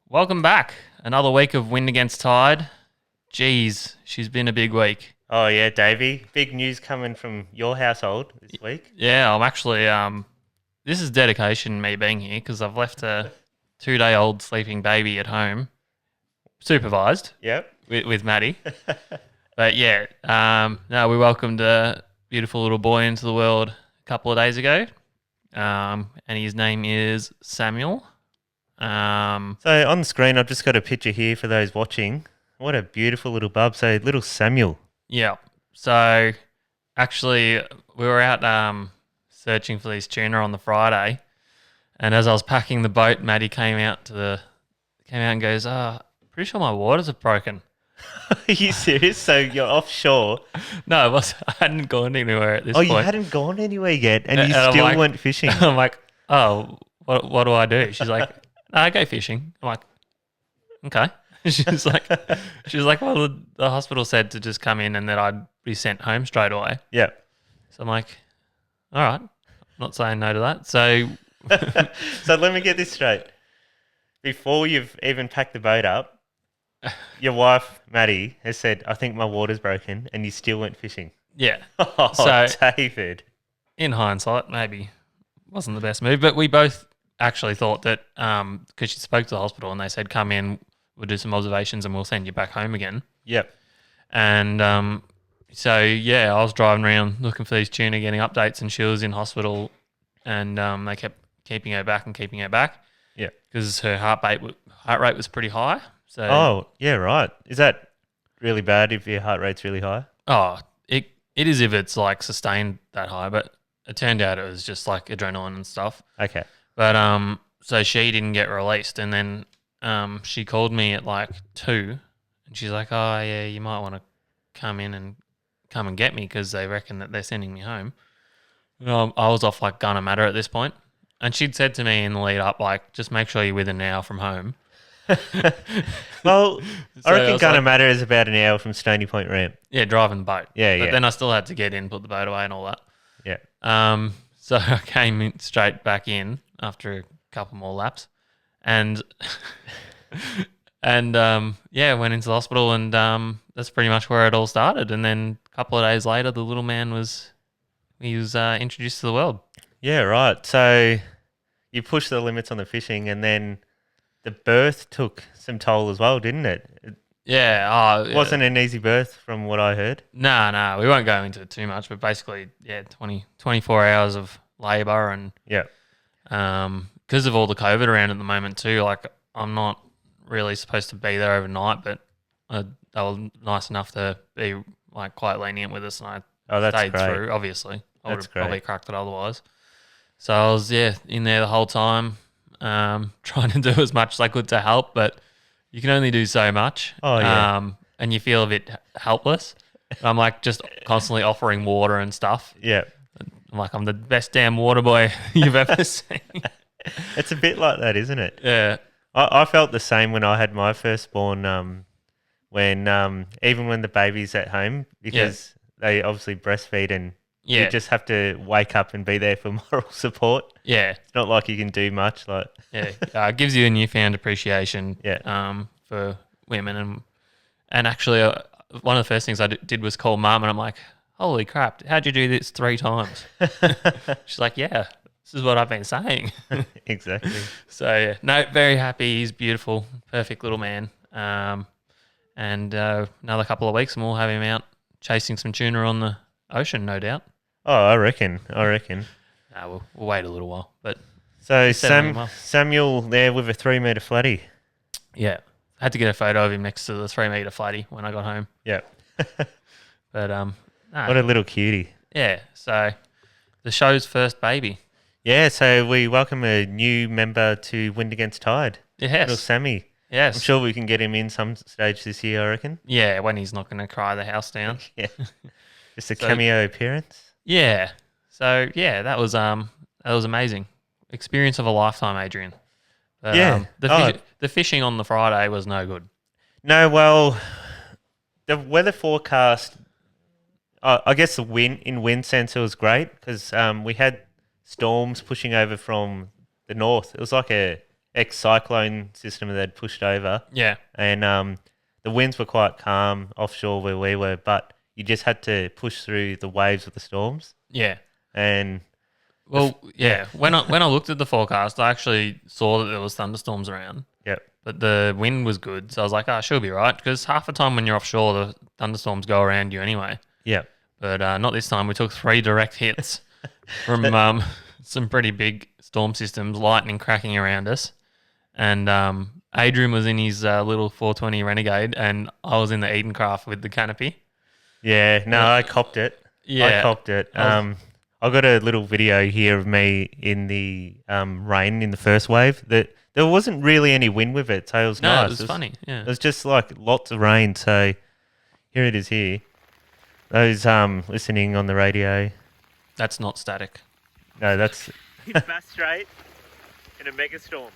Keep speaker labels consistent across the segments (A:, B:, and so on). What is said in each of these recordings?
A: Welcome back. Another week of Wind Against Tide. Jeez, she's been a big week.
B: Oh yeah, Davey. Big news coming from your household this week.
A: Yeah, I'm actually, this is dedication, me being here, because I've left a 2-day-old sleeping baby at home, supervised
B: Yep.
A: with Maddie. But yeah, no, we welcomed a beautiful little boy into the world a couple of days ago, and his name is Samuel.
B: So on the screen, I've just got a picture here for those watching. What a beautiful little bub. So little Samuel.
A: Yeah. So actually, we were out searching for these tuna on the Friday, and as I was packing the boat, Maddie came out and goes, pretty sure my waters have broken."
B: Are you serious? So you're offshore.
A: No, I hadn't gone anywhere at this
B: Oh,
A: point.
B: you hadn't gone anywhere yet, and you
A: I'm
B: still
A: like-
B: went fishing.
A: I'm like, "Oh, what do I do?" She's like, "No, I go fishing." I'm like, "Okay." She's like, "Well, the hospital said to just come in and that I'd be sent home straight away."
B: Yep.
A: So I'm like, "All right, not saying no to that." So
B: So let me get this straight. Before you've even packed the boat up, your wife Maddie has said, "I think my water's broken," and you still went fishing.
A: yeah,
B: Oh,
A: So-
B: David.
A: in hindsight, maybe wasn't the best move, but we both actually thought that because she spoke to the hospital and they said, "Come in, we'll do some observations and we'll send you back home again."
B: Yep.
A: And so yeah, I was driving around looking for these tuna, getting updates, and she was in hospital, and they kept keeping her back and keeping her back.
B: Yeah.
A: because her heart rate was pretty high. So
B: Oh, yeah, right. Is that really bad if your heart rate's really high?
A: it is if it's like sustained that high, but it turned out it was just like adrenaline and stuff.
B: Okay.
A: But so she didn't get released, and then she called me at like 2, and she's like, "Oh yeah, you might want to come and get me because they reckon that they're sending me home." I was off like gonna matter at this point, and she'd said to me in the lead up, like, "Just make sure you're within an hour from home."
B: Well,
A: So
B: I reckon
A: was
B: Gunner
A: like,
B: Matter is about an hour from Stony Point Ramp.
A: yeah, driving the boat.
B: Yeah,
A: But
B: yeah.
A: then I still had to get in, put the boat away, and all that.
B: Yeah.
A: So I came in straight back in after a couple more laps, and yeah, went into the hospital, and that's pretty much where it all started. And then a couple of days later, the little man was introduced to the world.
B: Yeah, right. So you pushed the limits on the fishing, and then the birth took some toll as well, didn't it? It
A: Yeah,
B: wasn't an easy birth from what I heard.
A: No, we won't go into it too much, but basically, yeah, 24 hours of labour, and
B: Yeah.
A: because of all the COVID around at the moment too, like I'm not really supposed to be there overnight, but they were nice enough to be like quite lenient with us, and I
B: Oh, that's
A: stayed
B: great.
A: through. Obviously, I would
B: That's
A: have probably
B: great.
A: cracked it otherwise. So I was in there the whole time, trying to do as much as I could to help, but you can only do so much.
B: Oh, yeah.
A: And you feel a bit helpless. I'm like just constantly offering water and stuff.
B: Yeah.
A: I'm like, I'm the best damn water boy you've ever seen.
B: It's a bit like that, isn't it?
A: Yeah.
B: I felt the same when I had my firstborn, when even when the baby's at home, because they obviously breastfeed, and
A: Yeah.
B: you just have to wake up and be there for moral support.
A: Yeah.
B: It's not like you can do much. Like,
A: Yeah. It gives you a newfound appreciation
B: Yeah.
A: For women. And actually, one of the first things I did was call mum, and I'm like, "Holy crap, how'd you do this 3 times?" She's like, "Yeah, this is what I've been saying."
B: Exactly.
A: So, yeah, no, very happy. He's beautiful, perfect little man. And another couple of weeks, and we'll have him out chasing some tuna on the ocean, no doubt.
B: Oh, I reckon.
A: No, we'll wait a little while. But
B: So
A: settling well.
B: Samuel there with a 3-meter flatty.
A: yeah, I had to get a photo of him next to the 3-meter flatty when I got home.
B: Yeah.
A: But no,
B: What a little cutie.
A: yeah, so the show's first baby.
B: Yeah, so we welcome a new member to Wind Against Tide. Little
A: Yes,
B: Sammy.
A: yes.
B: I'm sure we can get him in some stage this year, I reckon.
A: Yeah, when he's not going to cry the house down.
B: Yeah. Just a
A: So-
B: cameo appearance.
A: Yeah. So yeah, that was amazing. Experience of a lifetime, Adrian. But,
B: Yeah.
A: the fishing on the Friday was no good.
B: No, well, the weather forecast, I guess the wind sense, it was great because we had storms pushing over from the north. It was like a ex-cyclone system that they'd pushed over.
A: Yeah.
B: And the winds were quite calm offshore where we were, but you just had to push through the waves of the storms.
A: Yeah.
B: And
A: Well, yeah. When I looked at the forecast, I actually saw that there was thunderstorms around,
B: yep,
A: but the wind was good. So I was like, oh, she'll be right. Because half the time when you're offshore, the thunderstorms go around you anyway.
B: yep.
A: But not this time. We took 3 direct hits from some pretty big storm systems, lightning cracking around us. And Adrian was in his little 420 Renegade, and I was in the Edencraft with the canopy.
B: Yeah, no, I copped it.
A: Yeah.
B: I copped it. I got a little video here of me in the rain in the first wave. That there wasn't really any wind with it, so it was nice.
A: It was funny. Yeah,
B: it was just like lots of rain. So here it is here. Those listening on the radio.
A: that's not static.
B: No, that's
C: It's fast straight in a mega storm.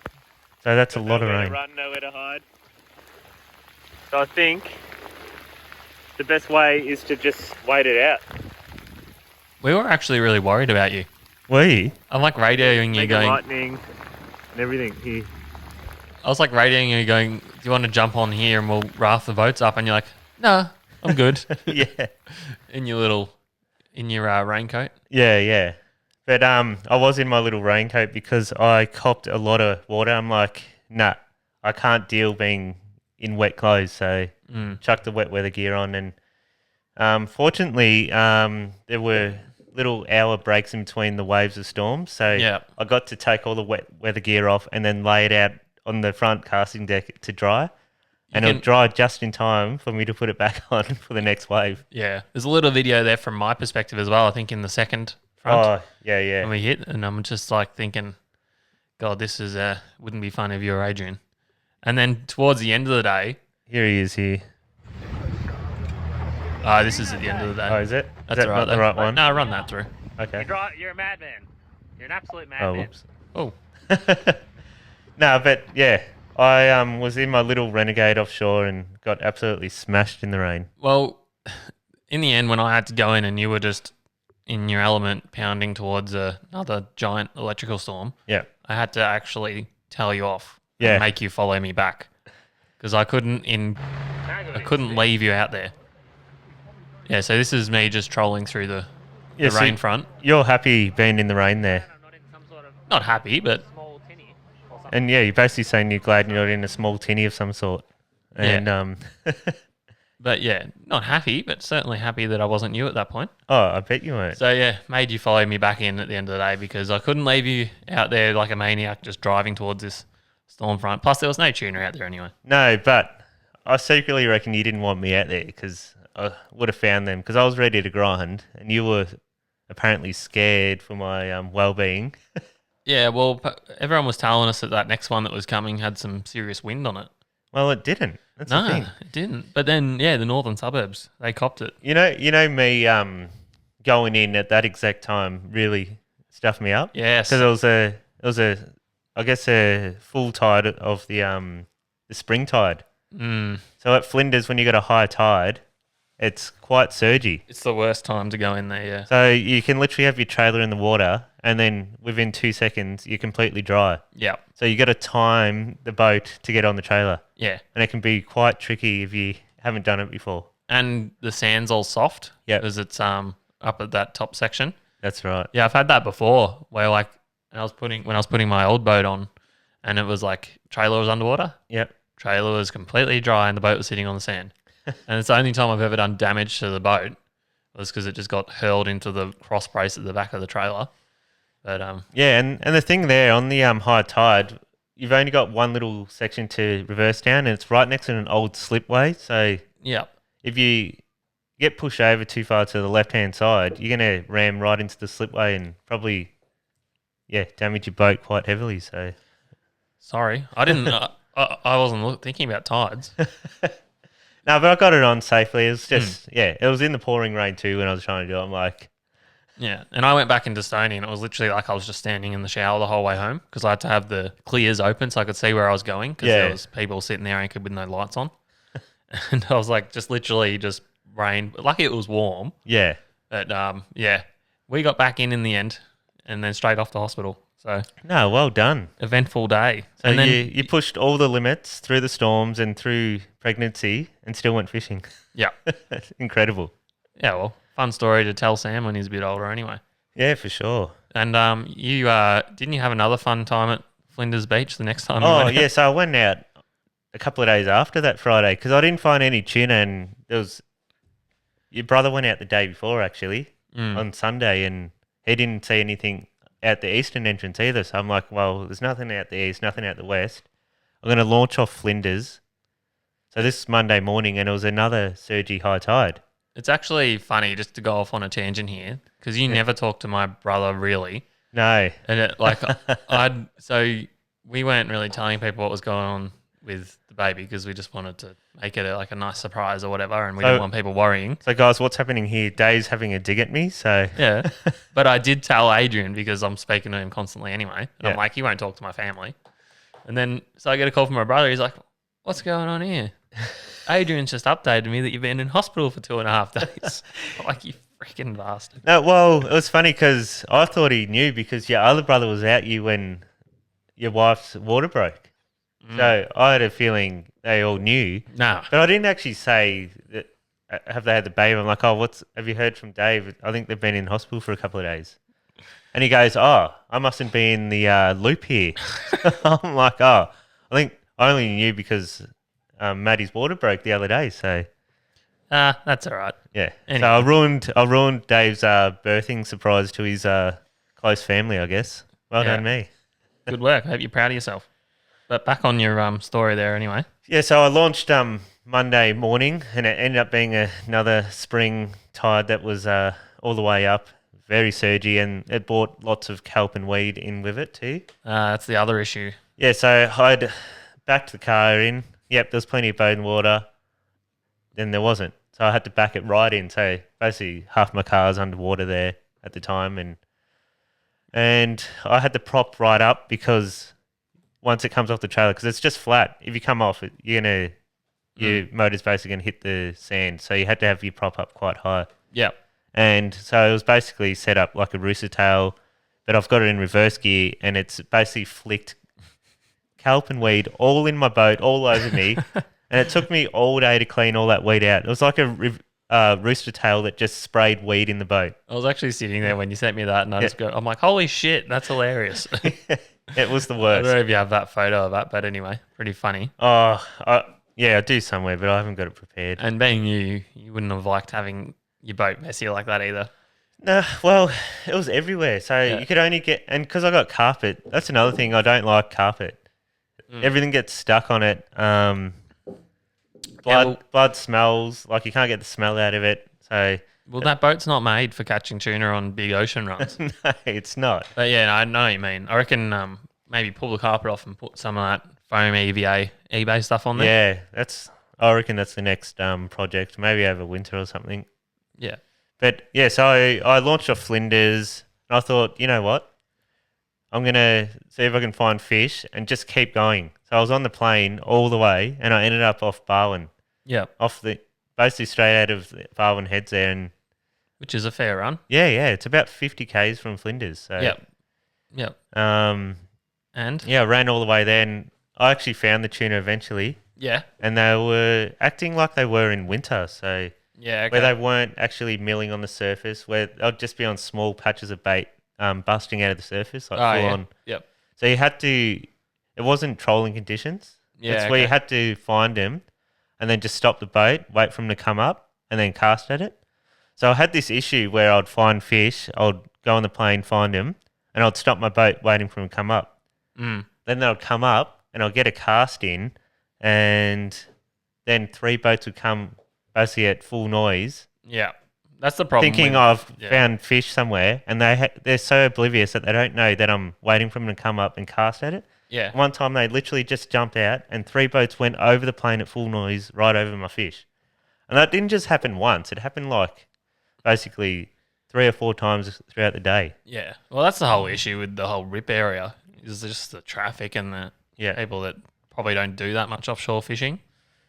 B: so that's a lot of
C: Nowhere
B: rain.
C: to run, nowhere to hide. So I think the best way is to just wait it out.
A: We were actually really worried about you.
B: Were you?
A: I'm like radioing you,
C: Mega
A: going.
C: lightning and everything here.
A: I was like radioing you, going, "Do you want to jump on here and we'll raft the boats up?" And you're like, "No, I'm good."
B: Yeah.
A: in your raincoat.
B: Yeah. But I was in my little raincoat because I copped a lot of water. I'm like, nah, I can't deal being in wet clothes, so chucked the wet weather gear on. And fortunately, there were little hour breaks in between the waves of storms, so
A: Yeah.
B: I got to take all the wet weather gear off and then lay it out on the front casting deck to dry. And it'll dry just in time for me to put it back on for the next wave.
A: Yeah, there's a little video there from my perspective as well. I think in the second front
B: Oh, yeah.
A: when we hit, and I'm just like thinking, God, this is wouldn't be fun if you were Adrian. And then towards the end of the day,
B: Here he is here.
A: this is at the end of the day.
B: Oh, is it?
A: That's
B: is that
A: all right,
B: not the
A: though.
B: right one?
A: No, run that through.
B: Okay.
C: You're a madman. You're an absolute
B: Oh,
C: madman.
B: whoops.
A: Oh,
B: No, but yeah, I was in my little Renegade offshore and got absolutely smashed in the rain.
A: well, in the end, when I had to go in and you were just in your element pounding towards another giant electrical storm,
B: Yeah.
A: I had to actually tell you off
B: Yeah.
A: and make you follow me back because I couldn't leave you out there. Yeah, so this is me just trolling through the
B: So
A: rain front.
B: You're happy being in the rain there.
C: I'm not in some sort of
A: Not happy, but
C: small tinny or something.
B: And yeah, you're basically saying you're glad you're not in a small tinny of some sort. And
A: yeah, not happy, but certainly happy that I wasn't you at that point.
B: oh, I bet you weren't.
A: So yeah, made you follow me back in at the end of the day because I couldn't leave you out there like a maniac just driving towards this storm front. Plus, there was no tuna out there anyway.
B: No, but I secretly reckon you didn't want me out there because I would have found them because I was ready to grind and you were apparently scared for my well-being.
A: Yeah, well, everyone was telling us that that next one that was coming had some serious wind on it.
B: Well, it didn't. That's the
A: No,
B: thing.
A: it didn't. But then, yeah, the northern suburbs, they copped it.
B: You know me going in at that exact time really stuffed me up.
A: Yes.
B: Because it was I guess a full tide of the spring tide.
A: Mm,
B: So at Flinders, when you got a high tide, it's quite surgy.
A: it's the worst time to go in there, yeah.
B: So you can literally have your trailer in the water, and then within 2 seconds, you're completely dry.
A: Yeah,
B: So you got to time the boat to get on the trailer,
A: yeah.
B: and it can be quite tricky if you haven't done it before.
A: And the sand's all soft
B: Yep.
A: because it's up at that top section.
B: That's right.
A: Yeah, I've had that before where like when I was putting my old boat on and it was like trailer was underwater,
B: Yep.
A: trailer was completely dry and the boat was sitting on the sand. And it's the only time I've ever done damage to the boat was because it just got hurled into the cross brace at the back of the trailer. But
B: Yeah, and the thing there on the high tide, you've only got one little section to reverse down, and it's right next to an old slipway. So
A: yeah,
B: if you get pushed over too far to the left-hand side, you're going to ram right into the slipway and probably, damage your boat quite heavily. So
A: sorry, I didn't. I wasn't thinking about tides.
B: no, but I got it on safely. It was just, it was in the pouring rain too when I was trying to do it. I'm like,
A: Yeah, and I went back into Stony and it was literally like I was just standing in the shower the whole way home because I had to have the clears open so I could see where I was going because there was people sitting there anchored with no lights on. And I was like just literally just rain. Lucky it was warm.
B: yeah.
A: But we got back in the end and then straight off to hospital. So
B: No, well done.
A: eventful day.
B: So
A: And then
B: you pushed all the limits through the storms and through pregnancy and still went fishing.
A: yeah,
B: That's incredible.
A: yeah. Well, fun story to tell Sam when he's a bit older, anyway.
B: Yeah, for sure.
A: And you didn't you have another fun time at Flinders Beach the next time? You
B: Oh,
A: went
B: yeah.
A: out?
B: So I went out a couple of days after that Friday because I didn't find any tuna, and there was your brother went out the day before actually on Sunday, and he didn't see anything out the eastern entrance either. So I'm like, well, there's nothing out the east, nothing out the west. I'm going to launch off Flinders. So this Monday morning, and it was another surgy high tide.
A: It's actually funny just to go off on a tangent here because you never talk to my brother really,
B: No.
A: and so we weren't really telling people what was going on with the baby because we just wanted to make it a nice surprise or whatever, and we didn't want people worrying.
B: So guys, what's happening here? Dave's having a dig at me. So
A: Yeah, but I did tell Adrian because I'm speaking to him constantly anyway, and I'm
B: Yeah.
A: like, he won't talk to my family. And then so I get a call from my brother. He's like, "What's going on here?" Adrian's just updated me that you've been in hospital for 2.5 days. I'm like, you freaking bastard.
B: no, well, it was funny because I thought he knew because your other brother was out you when your wife's water broke. So I had a feeling they all knew,
A: No.
B: but I didn't actually say that. Have they had the baby? I'm like, oh, have you heard from Dave? I think they've been in hospital for a couple of days. And he goes, oh, I mustn't be in the loop here. I'm like, oh, I think I only knew because Maddie's water broke the other day. So
A: That's all right.
B: yeah,
A: Anyway.
B: so I ruined Dave's birthing surprise to his close family, I guess. Well
A: Yeah.
B: done, me.
A: Good work. I hope you're proud of yourself. But back on your story there anyway.
B: Yeah, so I launched Monday morning, and it ended up being another spring tide that was all the way up, very surgy, and it brought lots of kelp and weed in with it too.
A: That's the other issue.
B: Yeah, so I'd backed the car in. Yep, there was plenty of boat and water. Then there wasn't. So I had to back it right in. So basically half my car was underwater there at the time, and I had to prop right up because once it comes off the trailer, because it's just flat. If you come off it, your motor's basically gonna hit the sand. So you had to have your prop up quite high.
A: Yep.
B: And so it was basically set up like a rooster tail, but I've got it in reverse gear, and it's basically flicked kelp and weed all in my boat, all over me. And it took me all day to clean all that weed out. It was like a rooster tail that just sprayed weed in the boat.
A: I was actually sitting there when you sent me that, and I'm like, holy shit, that's hilarious.
B: It was the
A: I
B: worst.
A: don't know if you have that photo of that, but anyway, pretty funny.
B: Oh, yeah, I do somewhere, but I haven't got it prepared.
A: And being you wouldn't have liked having your boat messy like that either.
B: No, well, it was everywhere. So you could only get, and because I got carpet, that's another thing. I don't like carpet. Everything gets stuck on it. Blood smells, like you can't get the smell out of it. So
A: Well, that boat's not made for catching tuna on big ocean runs.
B: no, it's not.
A: But yeah, I know what you mean. I reckon maybe pull the carpet off and put some of that foam EVA eBay stuff on there.
B: Yeah, I reckon that's the next project. Maybe over winter or something.
A: Yeah.
B: But yeah, so I launched off Flinders, and I thought, you know what? I'm going to see if I can find fish and just keep going. So I was on the plane all the way, and I ended up off Barwon,
A: Yeah.
B: basically straight out of the Barwon Heads there. And
A: Which is a fair run.
B: yeah, it's about 50 Ks from Flinders. So,
A: Yep.
B: And
A: And?
B: yeah, I ran all the way there, and I actually found the tuna eventually,
A: Yeah.
B: and they were acting like they were in winter. So
A: Yeah. Okay.
B: where they weren't actually milling on the surface, where they'd just be on small patches of bait, busting out of the surface, like full on.
A: Yep.
B: So you had to. It wasn't trolling conditions.
A: Yeah.
B: It's where you had to find them, and then just stop the boat, wait for them to come up, and then cast at it. So I had this issue where I'd find fish, I'd go on the plane, find them, and I'd stop my boat waiting for them to come up.
A: Mm.
B: Then they'd come up, and I'd get a cast in, and then 3 boats would come basically at full noise,
A: Yeah. That's the problem.
B: thinking
A: with-
B: I've
A: yeah.
B: found fish somewhere, and they're so oblivious that they don't know that I'm waiting for them to come up and cast at it.
A: Yeah.
B: One time they literally just jumped out, and 3 boats went over the plane at full noise right over my fish. And that didn't just happen once. It happened like basically 3 or 4 times throughout the day.
A: Yeah. Well, that's the whole issue with the whole RIP area is just the traffic and the
B: Yeah.
A: people that probably don't do that much offshore fishing,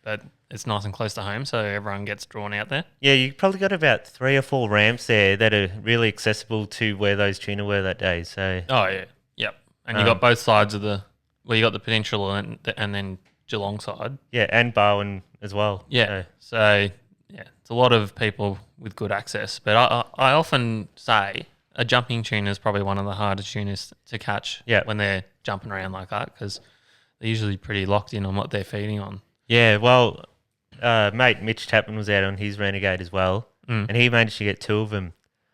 A: but it's nice and close to home, so everyone gets drawn out there.
B: Yeah, you probably got about 3 or 4 ramps there that are really accessible to where those tuna were that day. So
A: Oh, yeah. Yep. And you got both sides of the. Well, you got the Peninsula and then Geelong side.
B: Yeah, and Barwon as well.
A: Yeah. So yeah, it's a lot of people with good access. But I often say a jumping tuna is probably one of the hardest tunas to catch.
B: Yeah.
A: When they're jumping around like that, because they're usually pretty locked in on what they're feeding on.
B: Yeah, well, mate Mitch Tapman was out on his Renegade as well, and he managed to get 2 of them.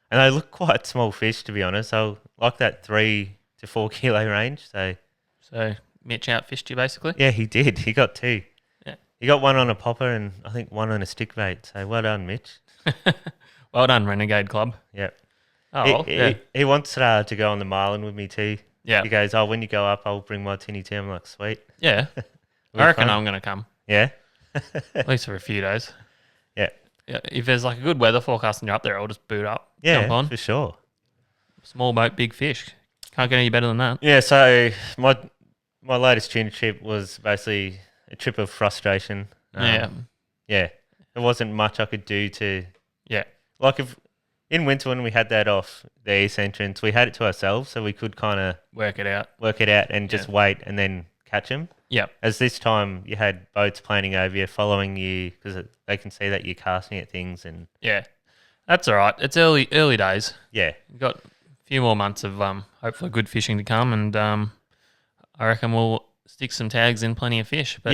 B: And they look quite small fish, to be honest. So like that 3 to 4 kilo range.
A: So Mitch outfished you basically.
B: Yeah, he did. He got 2.
A: Yeah.
B: He got 1 on a popper and I think 1 on a stick bait. So well done, Mitch.
A: Well done, Renegade Club.
B: Yep.
A: Oh,
B: He wants to go on the Marlin with me too.
A: Yeah.
B: He goes, when you go up, I'll bring my tinny too. I'm like, sweet.
A: Yeah. I reckon I'm going to come.
B: Yeah.
A: At least for a few days.
B: Yeah.
A: Yeah. If there's like a good weather forecast and you're up there, I'll just boot up.
B: Yeah,
A: jump on.
B: for sure.
A: Small boat, big fish. Can't get any better than that.
B: Yeah, so my latest tuna trip was basically a trip of frustration.
A: Yeah.
B: There wasn't much I could do to...
A: Yeah.
B: Like if in winter when we had that off the east entrance, we had it to ourselves so we could kind of...
A: Work it out.
B: And just wait and then catch them.
A: Yep.
B: As this time you had boats planning over you, following you, because they can see that you're casting at things and...
A: Yeah. That's all right. It's early days.
B: Yeah.
A: We've got a few more months of hopefully good fishing to come, and I reckon we'll stick some tags in plenty of fish. But,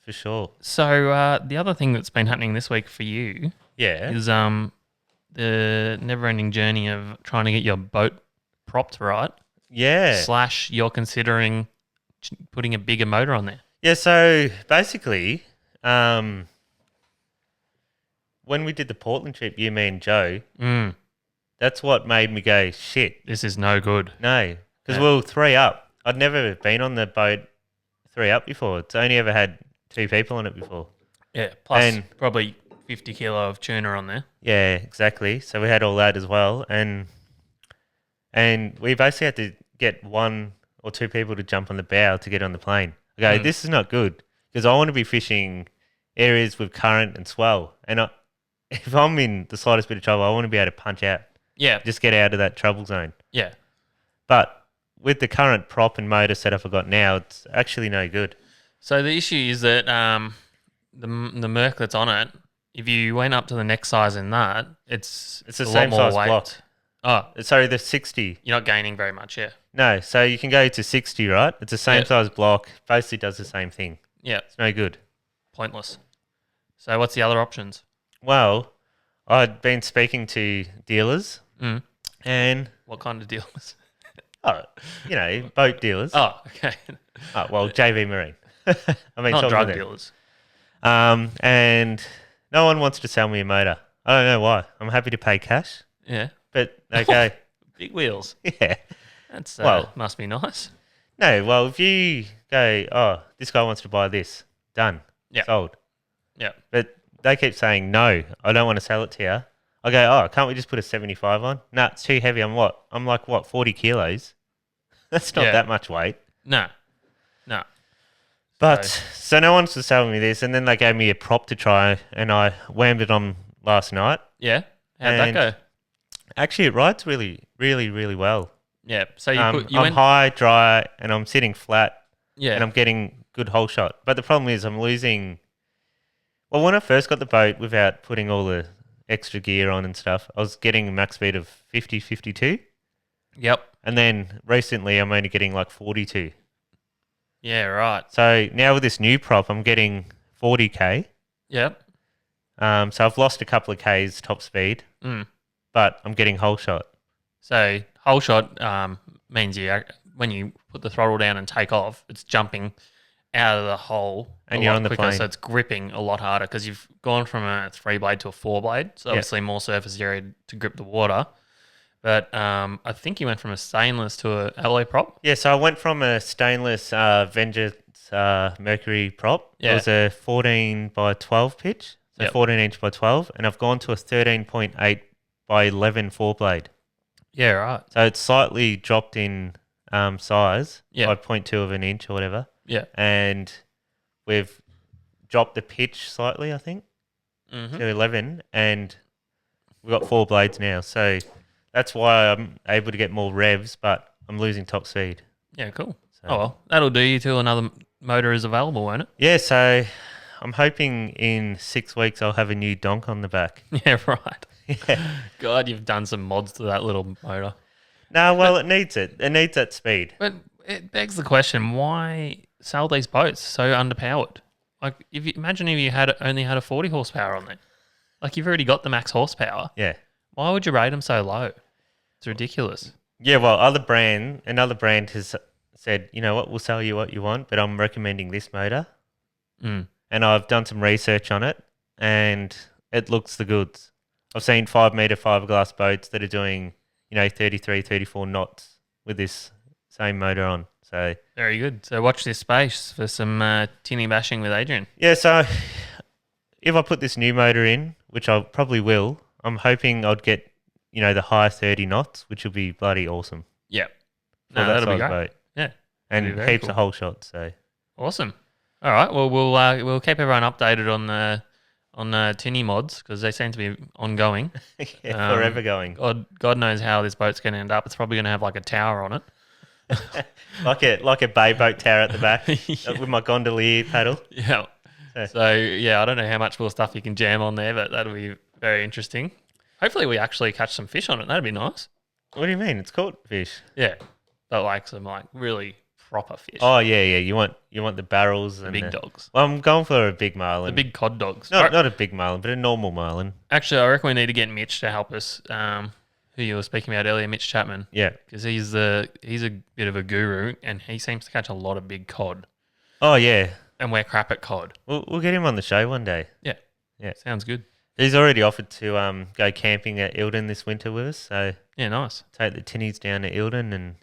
B: for sure.
A: So the other thing that's been happening this week for you is the never-ending journey of trying to get your boat propped right.
B: Yeah.
A: / you're considering putting a bigger motor on there.
B: Yeah, so basically, when we did the Portland trip, you, me and Joe, that's what made me go, shit.
A: This is no good.
B: No, because we were 3 up. I'd never been on the boat 3 up before. It's only ever had 2 people on it before.
A: Yeah, plus probably 50 kilo of tuna on there.
B: Yeah, exactly. So we had all that as well. And we basically had to get 1 or 2 people to jump on the bow to get on the plane. I go, this is not good, because I want to be fishing areas with current and swell. And if I'm in the slightest bit of trouble, I want to be able to punch out.
A: Yeah.
B: Just get out of that trouble zone.
A: Yeah.
B: But with the current prop and motor setup I've got now, it's actually no good.
A: So the issue is that the Merc that's on it, if you went up to the next size in that, it's
B: the
A: a
B: same
A: lot more
B: size
A: weight.
B: block.
A: Oh,
B: Sorry, the 60.
A: you're not gaining very much, yeah.
B: No, so you can go to 60, right? It's the same size block. Basically does the same thing.
A: Yeah.
B: It's no good.
A: Pointless. So what's the other options?
B: Well, I'd been speaking to dealers and...
A: What kind of dealers?
B: Boat dealers.
A: Oh, okay.
B: JV Marine.
A: Not drug dealers.
B: And no one wants to sell me a motor. I don't know why. I'm happy to pay cash.
A: Yeah.
B: But they go...
A: Big wheels.
B: Yeah.
A: That's must be nice.
B: No, well, if you go, this guy wants to buy this, done.
A: Yeah.
B: Sold.
A: Yeah.
B: But they keep saying, no, I don't want to sell it to you. I go, can't we just put a 75 on? No, it's too heavy. I'm like 40 kilos? That's not that much weight.
A: No.
B: But, so no one was selling me this, and then they gave me a prop to try, and I whammed it on last night.
A: Yeah? How'd that go?
B: Actually, it rides really, really, really well.
A: Yeah. So
B: I'm high, dry, and I'm sitting flat.
A: Yeah.
B: And I'm getting good hole shot. But the problem is I'm losing... Well, when I first got the boat without putting all the extra gear on and stuff, I was getting a max speed of 50, 52.
A: Yep.
B: And then recently I'm only getting like 42.
A: Yeah, right.
B: So now with this new prop, I'm getting 40k.
A: Yep.
B: So I've lost a couple of k's top speed, but I'm getting hole shot.
A: So hole shot means when you put the throttle down and take off, it's jumping out of the hole
B: and you're on the
A: quicker,
B: plane.
A: so it's gripping a lot harder because you've gone from a 3-blade to a 4-blade, so obviously more surface area to grip the water. But I think you went from a stainless to a alloy prop.
B: Yeah, so I went from a stainless Vengeance Mercury prop.
A: Yeah.
B: It was a 14 by 12 pitch, so 14 inch by 12, and I've gone to a 13.8 by 11 4-blade.
A: Yeah, right.
B: So it's slightly dropped in size by
A: Yeah.
B: 0.2 of an inch or whatever.
A: Yeah.
B: And we've dropped the pitch slightly, I think, to 11, and we've got 4 blades now. So that's why I'm able to get more revs, but I'm losing top speed.
A: Yeah, cool.
B: So.
A: Oh, well, that'll do you till another motor is available, won't it?
B: Yeah, so I'm hoping in 6 weeks I'll have a new donk on the back.
A: Yeah, right.
B: Yeah.
A: God, you've done some mods to that little motor.
B: No, well, it needs it. It needs that speed.
A: But it begs the question, why sell these boats so underpowered? Like, imagine if you only had a 40 horsepower on there. Like, you've already got the max horsepower.
B: Yeah.
A: Why would you rate them so low? It's ridiculous.
B: Yeah, well, another brand has said, you know what, we'll sell you what you want, but I'm recommending this motor.
A: Mm.
B: And I've done some research on it, and it looks the goods. I've seen 5 metre fiberglass boats that are doing, 33, 34 knots with this same motor on. So
A: Very good. So watch this space for some tinny bashing with Adrian.
B: yeah, so if I put this new motor in, which I probably will, I'm hoping I'd get, the high 30 knots, which will be bloody awesome.
A: Yep.
B: For
A: No,
B: that
A: that'll be
B: size
A: great.
B: boat.
A: Yeah.
B: And
A: That'd be very
B: heaps
A: cool.
B: of whole shots. So
A: Awesome. All right. Well, we'll keep everyone updated on the tinny mods because they seem to be ongoing.
B: yeah, forever going.
A: God knows how this boat's going to end up. It's probably going to have like a tower on it.
B: like a bay boat tower at the back
A: Yeah.
B: with my gondolier paddle.
A: Yeah. So yeah, I don't know how much more stuff you can jam on there, but that'll be very interesting. Hopefully, we actually catch some fish on it. That'd be nice.
B: What do you mean? It's caught fish.
A: Yeah, but like some really proper fish.
B: Oh yeah. You want the barrels
A: the
B: and
A: big dogs,
B: Well, I'm going for a big marlin.
A: the big cod dogs.
B: not a big marlin, but a normal marlin.
A: Actually, I reckon we need to get Mitch to help us. Who you were speaking about earlier, Mitch Chapman,
B: Yeah.
A: because he's a bit of a guru, and he seems to catch a lot of big cod,
B: Oh yeah.
A: and we're crap at cod.
B: We'll get him on the show one day.
A: Yeah,
B: Yeah.
A: sounds good.
B: He's already offered to go camping at Eildon this winter with us. So
A: Yeah, nice.
B: take the tinnies down to Eildon and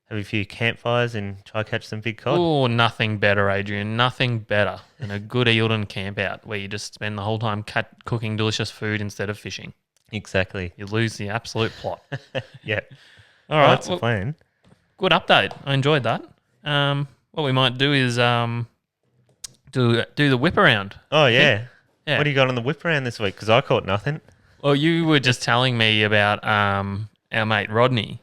B: have a few campfires and try catch some big cod.
A: Oh, nothing better, Adrian. Nothing better than a good Eildon camp out where you just spend the whole time cooking delicious food instead of fishing.
B: Exactly.
A: You lose the absolute plot.
B: Yeah.
A: All right,
B: That's the
A: well,
B: plan.
A: good update. I enjoyed that. What we might do is do the whip around.
B: Oh yeah.
A: Yeah.
B: What do you got on the whip around this week? Because I caught nothing.
A: Well, you were just telling me about our mate Rodney,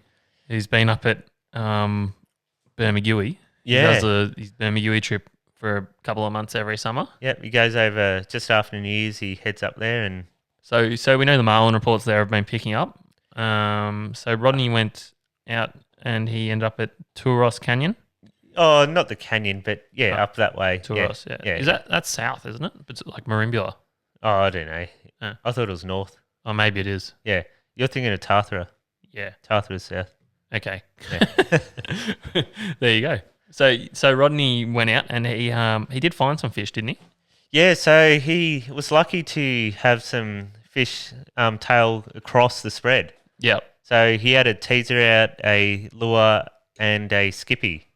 A: who's been up at Bermagui.
B: Yeah.
A: He does his Bermagui trip for a couple of months every summer.
B: Yep. He goes over just after New Year's. He heads up there and
A: So we know the marlin reports there have been picking up. So Rodney went out and he ended up at Turos Canyon.
B: oh, not the canyon, but yeah, up that way.
A: Turos, yeah.
B: Yeah.
A: Is that's south, isn't it? It's like Marimbula.
B: Oh, I don't know.
A: Yeah.
B: I thought it was north.
A: Oh, maybe it is.
B: Yeah. You're thinking of Tarthara.
A: Yeah.
B: Tarthara's south.
A: Okay.
B: Yeah.
A: There you go. So Rodney went out and he did find some fish, didn't he?
B: Yeah, so he was lucky to have some fish tail across the spread.
A: Yep.
B: So he had a teaser out, a lure, and a skippy.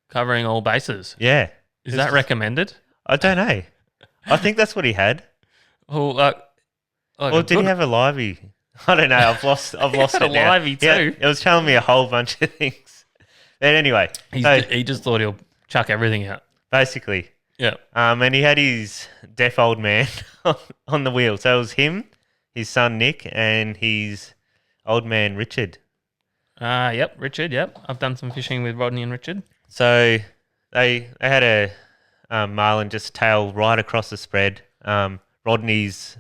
A: Covering all bases.
B: Yeah.
A: Is that recommended?
B: I don't know. I think that's what he had.
A: Oh,
B: Or did he have a livey? I don't know. I've lost
A: had
B: it
A: a
B: now.
A: livey too.
B: It was telling me a whole bunch of things. But anyway, so
A: He just thought he'll chuck everything out.
B: basically,
A: Yeah.
B: and he had his deaf old man on the wheel. So it was him, his son Nick, and his old man Richard.
A: Yep, Richard, yep. I've done some fishing with Rodney and Richard.
B: So they had a marlin just tail right across the spread. Rodney's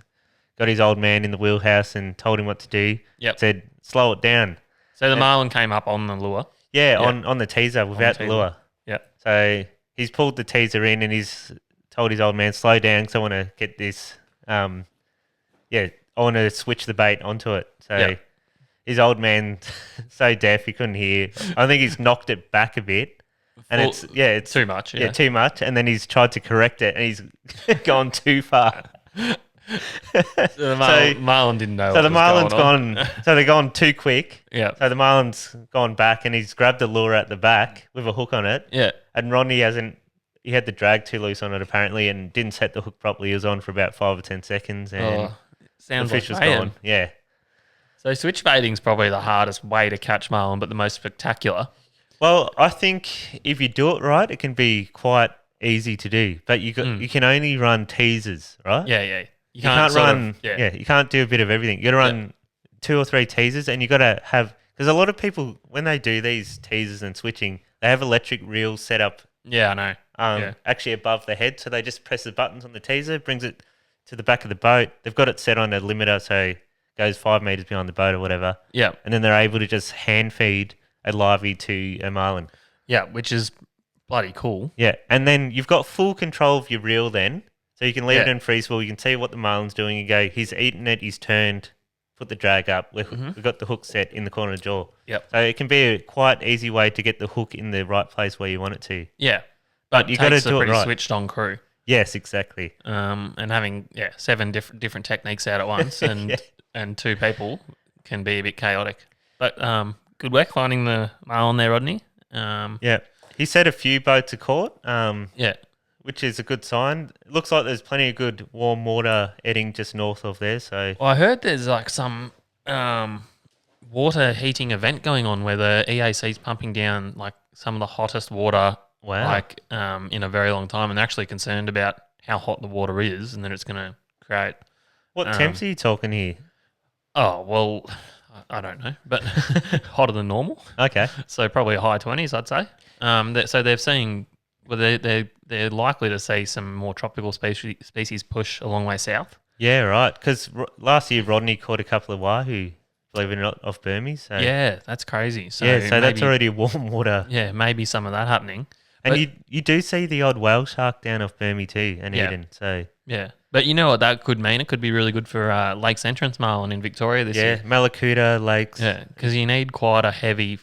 B: got his old man in the wheelhouse and told him what to do.
A: Yep.
B: Said, slow it down.
A: So the marlin came up on the lure.
B: Yeah,
A: Yep.
B: on the teaser without the
A: teaser.
B: lure.
A: Yep.
B: So he's pulled the teaser in and he's told his old man, slow down because I want to get this, I want to switch the bait onto it. So
A: Yep.
B: his old man, so deaf he couldn't hear. I think he's knocked it back a bit. And it's
A: too much.
B: yeah, too much. And then he's tried to correct it and he's gone too far.
A: So the marlin didn't know.
B: So
A: what
B: the
A: was
B: marlin's
A: going on.
B: gone, so they're gone too quick.
A: Yeah.
B: So the marlin's gone back and he's grabbed the lure at the back with a hook on it.
A: Yeah.
B: And Rodney he had the drag too loose on it apparently and didn't set the hook properly. It was on for about 5 or 10 seconds and
A: Sounds
B: the fish
A: like
B: was
A: mayhem.
B: gone. Yeah.
A: So switch baiting's probably the hardest way to catch marlin, but the most spectacular.
B: Well, I think if you do it right, it can be quite easy to do. But you can only run teasers, right?
A: Yeah, yeah.
B: You can't run. You can't do a bit of everything. You got to run 2 or 3 teasers, and you got to have Because a lot of people, when they do these teasers and switching, they have electric reels set up
A: Yeah, I know.
B: actually above the head. So they just press the buttons on the teaser, brings it to the back of the boat. They've got it set on a limiter, so it goes 5 meters behind the boat or whatever.
A: Yeah.
B: And then they're able to just hand feed a livey to a marlin.
A: Yeah, which is bloody cool.
B: Yeah. And then you've got full control of your reel then. So you can leave it
A: Yeah.
B: in freeze fall. You can see what the marlin's doing. You go, he's eaten it, he's turned, put the drag up. We've got the hook set in the corner of the jaw.
A: Yep.
B: So it can be a quite easy way to get the hook in the right place where you want it to.
A: Yeah.
B: But you got to
A: takes a
B: do it
A: pretty
B: right.
A: switched on crew.
B: Yes, exactly.
A: And having 7 different techniques out at once and and 2 people can be a bit chaotic. But good work finding the marlin there, Rodney.
B: Yeah. He said a few boats are caught,
A: Yeah.
B: which is a good sign. It looks like there's plenty of good warm water heading just north of there. So
A: Well, I heard there's like some water heating event going on where the EAC's pumping down like some of the hottest water
B: wow.
A: like in a very long time, and they're actually concerned about how hot the water is and that it's going to create.
B: What temps are you talking here?
A: Oh well, I don't know, but hotter than normal.
B: Okay.
A: So probably high 20s, I'd say. So they're seeing, well, they're likely to see some more tropical species push a long way south.
B: Yeah, right. Because last year Rodney caught a couple of wahoo, believe it or not, off Burmese. So.
A: Yeah, that's crazy. So
B: So that's
A: maybe-
B: already warm water.
A: Yeah, maybe some of that happening.
B: And
A: But-
B: you do see the odd whale shark down off Burmese too, and
A: Yeah.
B: Eden. So
A: Yeah, but you know what that could mean? It could be really good for Lakes Entrance marlin in Victoria this
B: yeah,
A: year.
B: Malakuta lakes.
A: Yeah, because you need quite a heavy,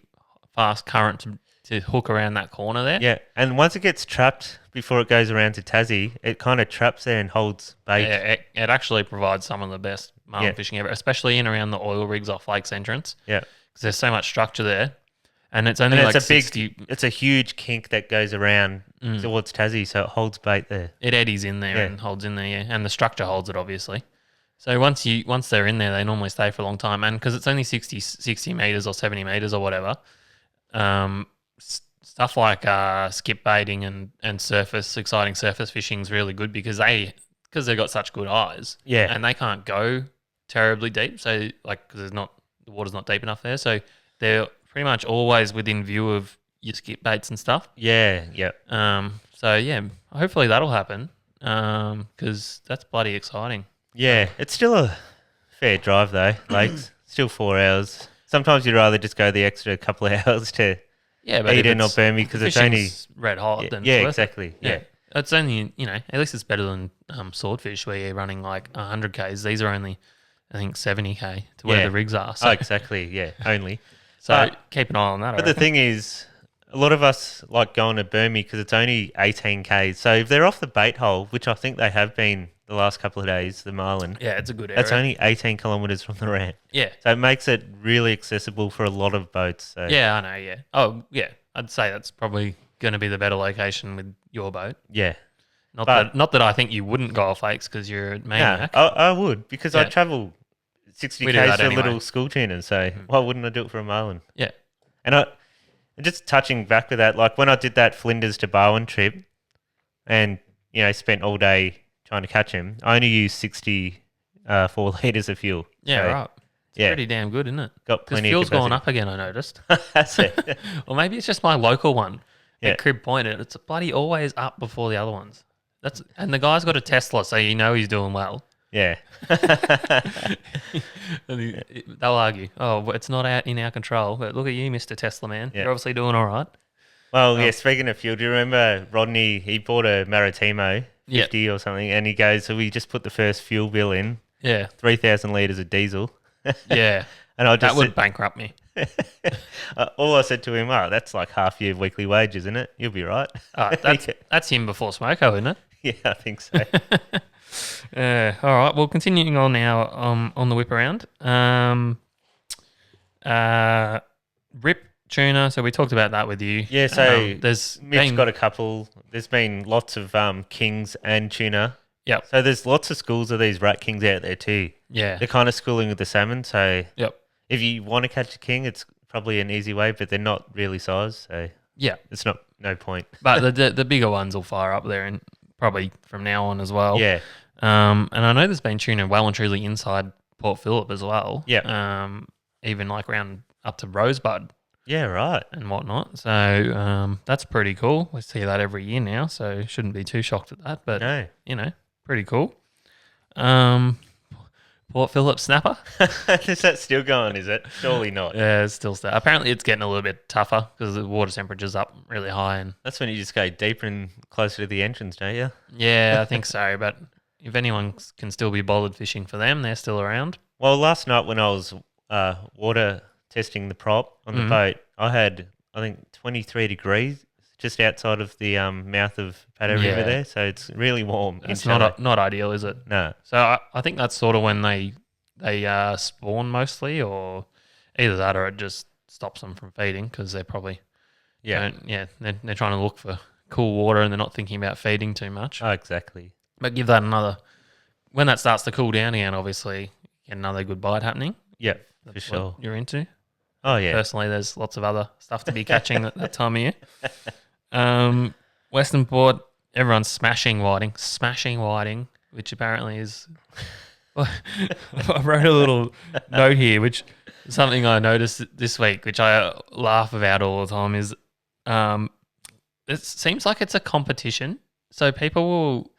A: fast current to hook around that corner there.
B: Yeah, and once it gets trapped before it goes around to Tassie, it kind of traps there and holds bait.
A: Yeah, it actually provides some of the best marlin
B: Yeah.
A: fishing ever, especially in around the oil rigs off Lakes Entrance.
B: Yeah.
A: Because there's so much structure there, and it's only
B: And
A: like
B: it's a
A: 60.
B: it's a huge kink that goes around towards Tassie, so it holds bait there.
A: It eddies in there
B: Yeah.
A: and holds in there, yeah, and the structure holds it obviously. So once they're in there, they normally stay for a long time, and because it's only 60 meters or 70 meters or whatever, stuff like skip baiting and exciting surface fishing is really good because they've got such good eyes,
B: Yeah.
A: and they can't go terribly deep, so like because the water's not deep enough there, so they're pretty much always within view of your skip baits and stuff.
B: Yeah, yeah.
A: So yeah, hopefully that'll happen because that's bloody exciting.
B: Yeah, it's still a fair drive though, Lakes. Still 4 hours. Sometimes you'd rather just go the extra couple of hours to
A: Yeah, but if
B: Eden or
A: it's-
B: Burmese because it's only...
A: fishing's red hot. Then
B: Yeah,
A: it's worth it.
B: exactly. Yeah.
A: It's only, at least it's better than swordfish where you're running like 100 Ks. These are only, I think, 70 K to where
B: Yeah.
A: the rigs are. So,
B: Oh, exactly. Yeah, only.
A: so keep an eye on that. I
B: But the
A: reckon.
B: thing is, a lot of us like going to Burmese because it's only 18 Ks. So if they're off the bait hole, which I think they have been the last couple of days, the marlin,
A: Yeah, it's a good area.
B: that's only 18 kilometres from the ramp.
A: Yeah.
B: So it makes it really accessible for a lot of boats. So
A: Yeah, I know, yeah. Oh, yeah. I'd say that's probably going to be the better location with your boat.
B: yeah.
A: Not that I think you wouldn't go off lakes because you're a
B: No,
A: maniac.
B: I would because I
A: Yeah.
B: travel 60
A: We do
B: Ks
A: that
B: for
A: anyway.
B: a little school tuna. So why wouldn't I do it for a marlin?
A: Yeah.
B: And just touching back with that, like when I did that Flinders to Barwon trip and, spent all day trying to catch him, I only used 4 litres of fuel.
A: Yeah,
B: So,
A: right. It's
B: yeah.
A: pretty damn good, isn't it?
B: Got
A: Because
B: plenty
A: fuel's
B: of capacity.
A: gone up again, I noticed.
B: That's it.
A: Or maybe it's just my local one
B: Yeah.
A: at Crib Point. It's bloody always up before the other ones. And the guy's got a Tesla, so he's doing well.
B: Yeah.
A: They'll argue, oh, well, it's not in our control. But look at you, Mr. Tesla man.
B: Yeah.
A: You're obviously doing all right.
B: Well, yeah, speaking of fuel, do you remember Rodney, he bought a Maritimo 50 or something, and he goes, so we just put the first fuel bill in,
A: Yeah,
B: 3,000 litres of diesel.
A: yeah.
B: And I just
A: That would bankrupt me.
B: all I said to him, that's like half your weekly wage, isn't it? You'll be right.
A: That's him before Smoko, isn't it?
B: Yeah, I think so.
A: All right. Well, continuing on now on the whip around. Rip tuna. So we talked about that with you.
B: Yeah, so
A: there's
B: Mitch got a couple. There's been lots of kings and tuna.
A: Yep.
B: So there's lots of schools of these rat kings out there too.
A: Yeah.
B: They're kind of schooling with the salmon. So
A: Yep.
B: if you want to catch a king, it's probably an easy way, but they're not really sized. So
A: Yeah.
B: it's no point.
A: But the bigger ones will fire up there and probably from now on as well.
B: Yeah.
A: And I know there's been tuna well and truly inside Port Phillip as well.
B: Yeah.
A: Even like around up to Rosebud
B: Yeah, right.
A: and whatnot. So that's pretty cool. We see that every year now, so shouldn't be too shocked at that. But
B: No.
A: pretty cool. Port Phillip snapper.
B: Is that still going, is it? Surely not.
A: Yeah, it's still apparently it's getting a little bit tougher because the water temperature's up really high, and
B: That's when you just go deeper and closer to the entrance, don't you?
A: yeah, I think so. But if anyone can still be bothered fishing for them, they're still around.
B: Well, last night when I was water testing the prop on the boat, I had, I think, 23 degrees just outside of the mouth of Paddo River there. So it's really warm.
A: It's not ideal, is it?
B: No.
A: So I think that's sort of when they spawn mostly, or either that or it just stops them from feeding because they're probably they're trying to look for cool water and they're not thinking about feeding too much.
B: Oh, exactly.
A: But give that when that starts to cool down again, obviously get another good bite happening.
B: Yeah,
A: That's
B: for sure.
A: what you're into.
B: Oh, yeah.
A: Personally, there's lots of other stuff to be catching at that time of year. Western Port, everyone's smashing whiting, which apparently is. I wrote a little note here, which is something I noticed this week, which I laugh about all the time. Is it seems like it's a competition, so people will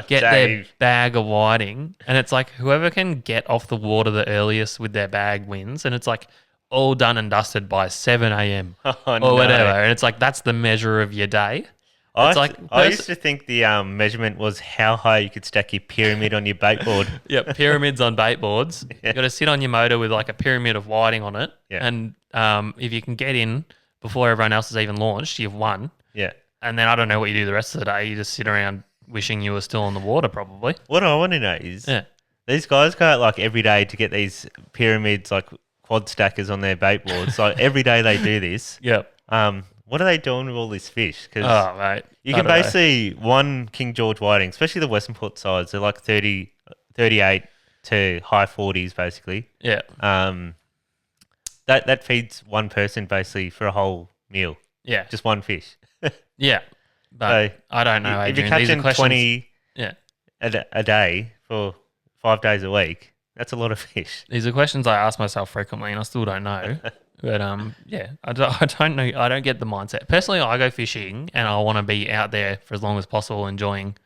A: get their bag of whiting, and it's like whoever can get off the water the earliest with their bag wins, and it's like all done and dusted by 7 a.m. or whatever, and it's like that's the measure of your day.
B: I used to think the measurement was how high you could stack your pyramid on your bait board.
A: Yeah, pyramids on bait boards. You got to sit on your motor with like a pyramid of whiting on it, and if you can get in before everyone else has even launched, you've won.
B: Yeah,
A: and then I don't know what you do the rest of the day. You just sit around wishing you were still on the water, probably.
B: What I want to know is, these guys go out like every day to get these pyramids, like quad stackers on their bait boards. Like every day they do this.
A: Yep.
B: What are they doing with all this fish? Because
A: mate,
B: you can basically one King George whiting, especially the Western Port sides. They're like 30, 38 to high 40s, basically.
A: Yeah.
B: That feeds one person basically for a whole meal.
A: Yeah.
B: Just one fish.
A: Yeah. But
B: So
A: I don't know,
B: if
A: Adrian.
B: you're
A: These are
B: catching
A: questions.
B: 20
A: Yeah.
B: a day for 5 days a week, that's a lot of fish.
A: These are questions I ask myself frequently, and I still don't know. But I don't know. I don't get the mindset. Personally, I go fishing, and I want to be out there for as long as possible, enjoying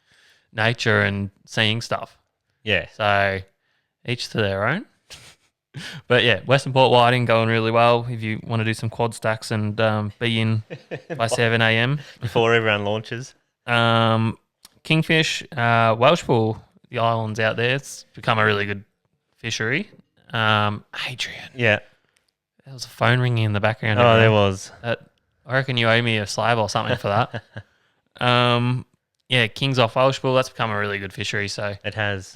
A: nature and seeing stuff.
B: Yeah.
A: So each to their own. But yeah, Western Port whiting going really well. If you want to do some quad stacks and be in by 7 a.m.
B: Before everyone launches.
A: Kingfish, Welsh Pool, the islands out there. It's become a really good fishery. Adrian.
B: Yeah.
A: There was a phone ringing in the background.
B: Oh, there was.
A: I reckon you owe me a slab or something for that. Kings off Welsh Pool. That's become a really good fishery. So
B: It has.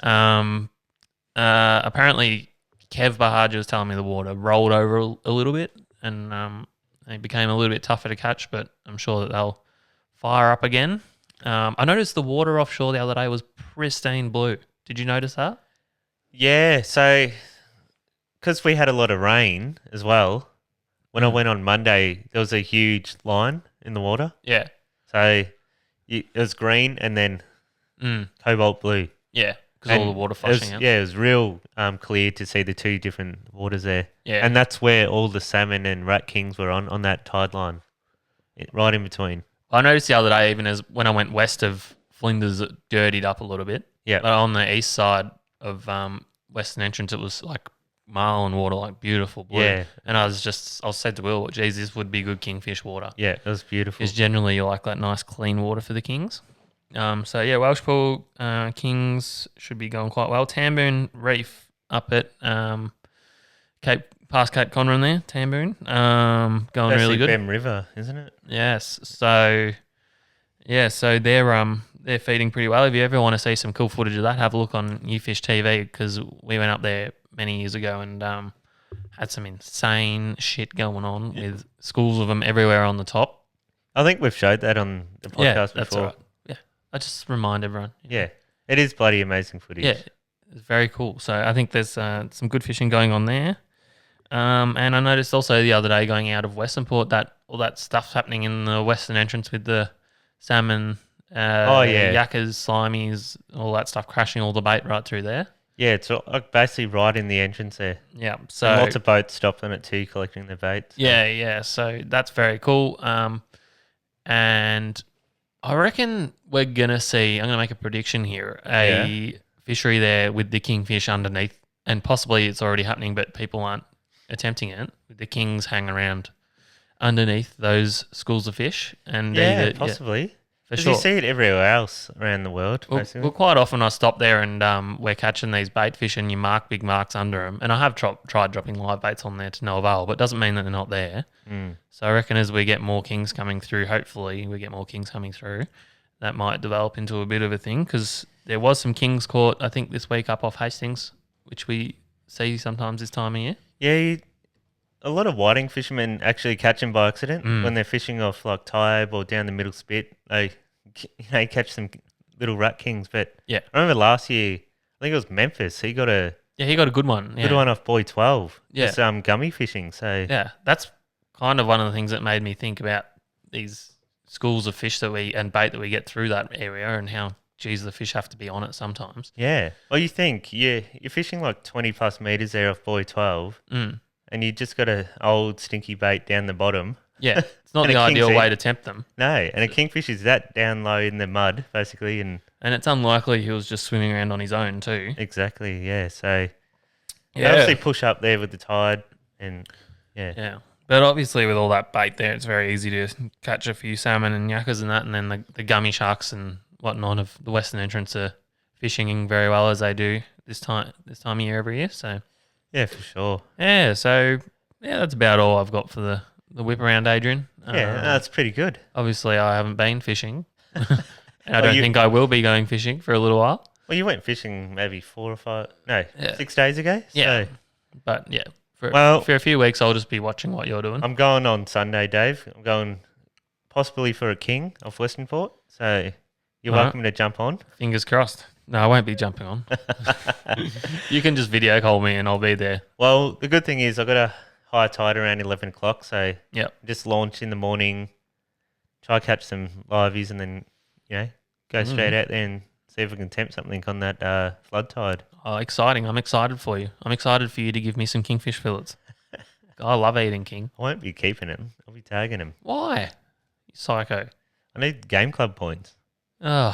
A: apparently Kev Bahaja was telling me the water rolled over a little bit and it became a little bit tougher to catch, but I'm sure that they'll fire up again. I noticed the water offshore the other day was pristine blue. Did you notice that?
B: Yeah, so because we had a lot of rain as well, when I went on Monday, there was a huge line in the water.
A: Yeah.
B: So it was green and then cobalt blue.
A: Yeah, because all the water flushing out.
B: Yeah, it was real clear to see the two different waters there.
A: Yeah.
B: And that's where all the salmon and rat kings were on that tide line, right in between.
A: I noticed the other day, even as when I went west of Flinders, it dirtied up a little bit.
B: Yeah.
A: But on the east side of Western Entrance, it was like marlin water, like beautiful blue.
B: Yeah.
A: And I said to Will, geez, this would be good kingfish water.
B: Yeah, it was beautiful.
A: Because generally you like that nice clean water for the kings. Welsh Pool, kings should be going quite well. Tamboon Reef up at past Cape Conran there, Tamboon, going
B: That's
A: really good.
B: Bem River, isn't it?
A: Yes. So they're feeding pretty well. If you ever want to see some cool footage of that, have a look on Ufish TV because we went up there many years ago and had some insane shit going on with schools of them everywhere on the top.
B: I think we've showed that on the podcast before.
A: That's all right. Yeah, I just remind everyone.
B: Yeah, it is bloody amazing footage.
A: Yeah, it's very cool. So I think there's some good fishing going on there. And I noticed also the other day going out of Western Port that all that stuff's happening in the Western Entrance with the salmon, yakkers, slimies, all that stuff crashing all the bait right through there.
B: Yeah, it's like basically right in the entrance there.
A: Yeah,
B: And
A: so
B: lots of boats stopped on it too, collecting their bait. So.
A: yeah. So that's very cool. And I reckon we're gonna see. I'm gonna make a prediction here. A fishery there with the kingfish underneath, and possibly it's already happening, but people aren't attempting it. With the kings hanging around underneath those schools of fish, and
B: Yeah, possibly.
A: for
B: Because
A: sure.
B: you see it everywhere else around the world, basically.
A: Well, quite often I stop there and we're catching these bait fish and you mark big marks under them. And I have tried dropping live baits on there to no avail, but it doesn't mean that they're not there. So I reckon as we get more kings coming through, hopefully we get more kings coming through, that might develop into a bit of a thing because there was some kings caught, I think, this week up off Hastings, which we see sometimes this time of year.
B: Yeah, a lot of whiting fishermen actually catch them by accident when they're fishing off like Tybe or down the middle spit. They catch some little rat kings. But
A: Yeah.
B: I remember last year, I think it was Memphis. He got a
A: He got a good one.
B: good one off Boy 12.
A: Yeah.
B: Just gummy fishing. So
A: Yeah, that's kind of one of the things that made me think about these schools of fish and bait that we get through that area and how, geez, the fish have to be on it sometimes.
B: yeah. Well, you think you're fishing like 20 plus meters there off Boy 12, and you just got a old stinky bait down the bottom.
A: Yeah, it's not
B: And
A: the
B: a
A: ideal
B: king's
A: way
B: egg.
A: to tempt them.
B: No, and a kingfish is that down low in the mud, basically, and
A: And it's unlikely he was just swimming around on his own too.
B: exactly, yeah. So they
A: Yeah.
B: obviously push up there with the tide, and yeah.
A: Yeah. But obviously with all that bait there, it's very easy to catch a few salmon and yakkers and that, and then the gummy sharks and whatnot of the Western Entrance are fishing very well as they do this time of year every year. So
B: Yeah, for sure.
A: yeah, that's about all I've got for the whip around, Adrian.
B: Yeah, that's pretty good.
A: Obviously, I haven't been fishing. And I
B: Oh,
A: don't
B: you-
A: think I will be going fishing for a little while.
B: Well, you went fishing maybe
A: Yeah.
B: 6 days ago.
A: Yeah.
B: So
A: But yeah, for a few weeks, I'll just be watching what you're doing.
B: I'm going on Sunday, Dave. I'm going possibly for a king off Western Port. So you're
A: All right.
B: welcome to jump on.
A: Fingers crossed. No, I won't be jumping on. You can just video call me and I'll be there.
B: Well, the good thing is I got a high tide around 11 o'clock. So
A: Yep.
B: just launch in the morning, try catch some liveys, and then, go straight out there and see if we can tempt something on that flood tide.
A: Oh, exciting. I'm excited for you. I'm excited for you to give me some kingfish fillets. I love eating king.
B: I won't be keeping him. I'll be tagging him.
A: Why? You psycho.
B: I need game club points.
A: Oh,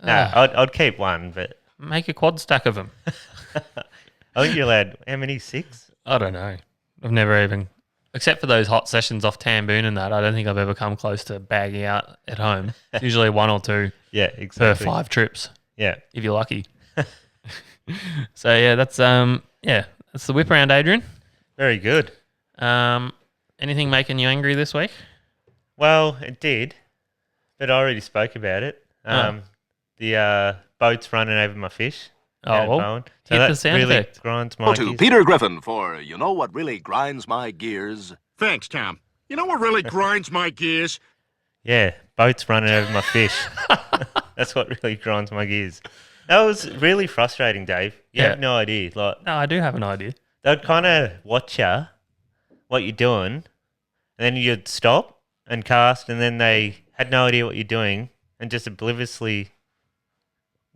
B: No, I'd keep one, but
A: make a quad stack of them.
B: I think you're allowed, how many, 6?
A: I don't know. I've never even, except for those hot sessions off Tamboon and that, I don't think I've ever come close to bagging out at home. It's usually 1 or 2
B: Yeah,
A: per
B: exactly.
A: 5 trips,
B: Yeah.
A: if you're lucky. So yeah, that's the whip around, Adrian.
B: Very good.
A: Anything making you angry this week?
B: Well, it did, but I already spoke about it. The boat's running over my fish.
A: Oh,
B: down at
A: well,
B: Bowen.
A: hit
B: that
A: the sound
B: really
A: effect.
B: grinds my
D: To
B: gears.
D: Peter Griffin for You Know What Really Grinds My Gears.
E: Thanks, Tom. You know what really grinds my gears?
B: Yeah, boat's running over my fish. That's what really grinds my gears. That was really frustrating, Dave. You
A: Yeah.
B: have no idea. Like,
A: No, I do have an idea.
B: they'd kind of watch you, what you're doing, and then you'd stop and cast, and then they had no idea what you're doing and just obliviously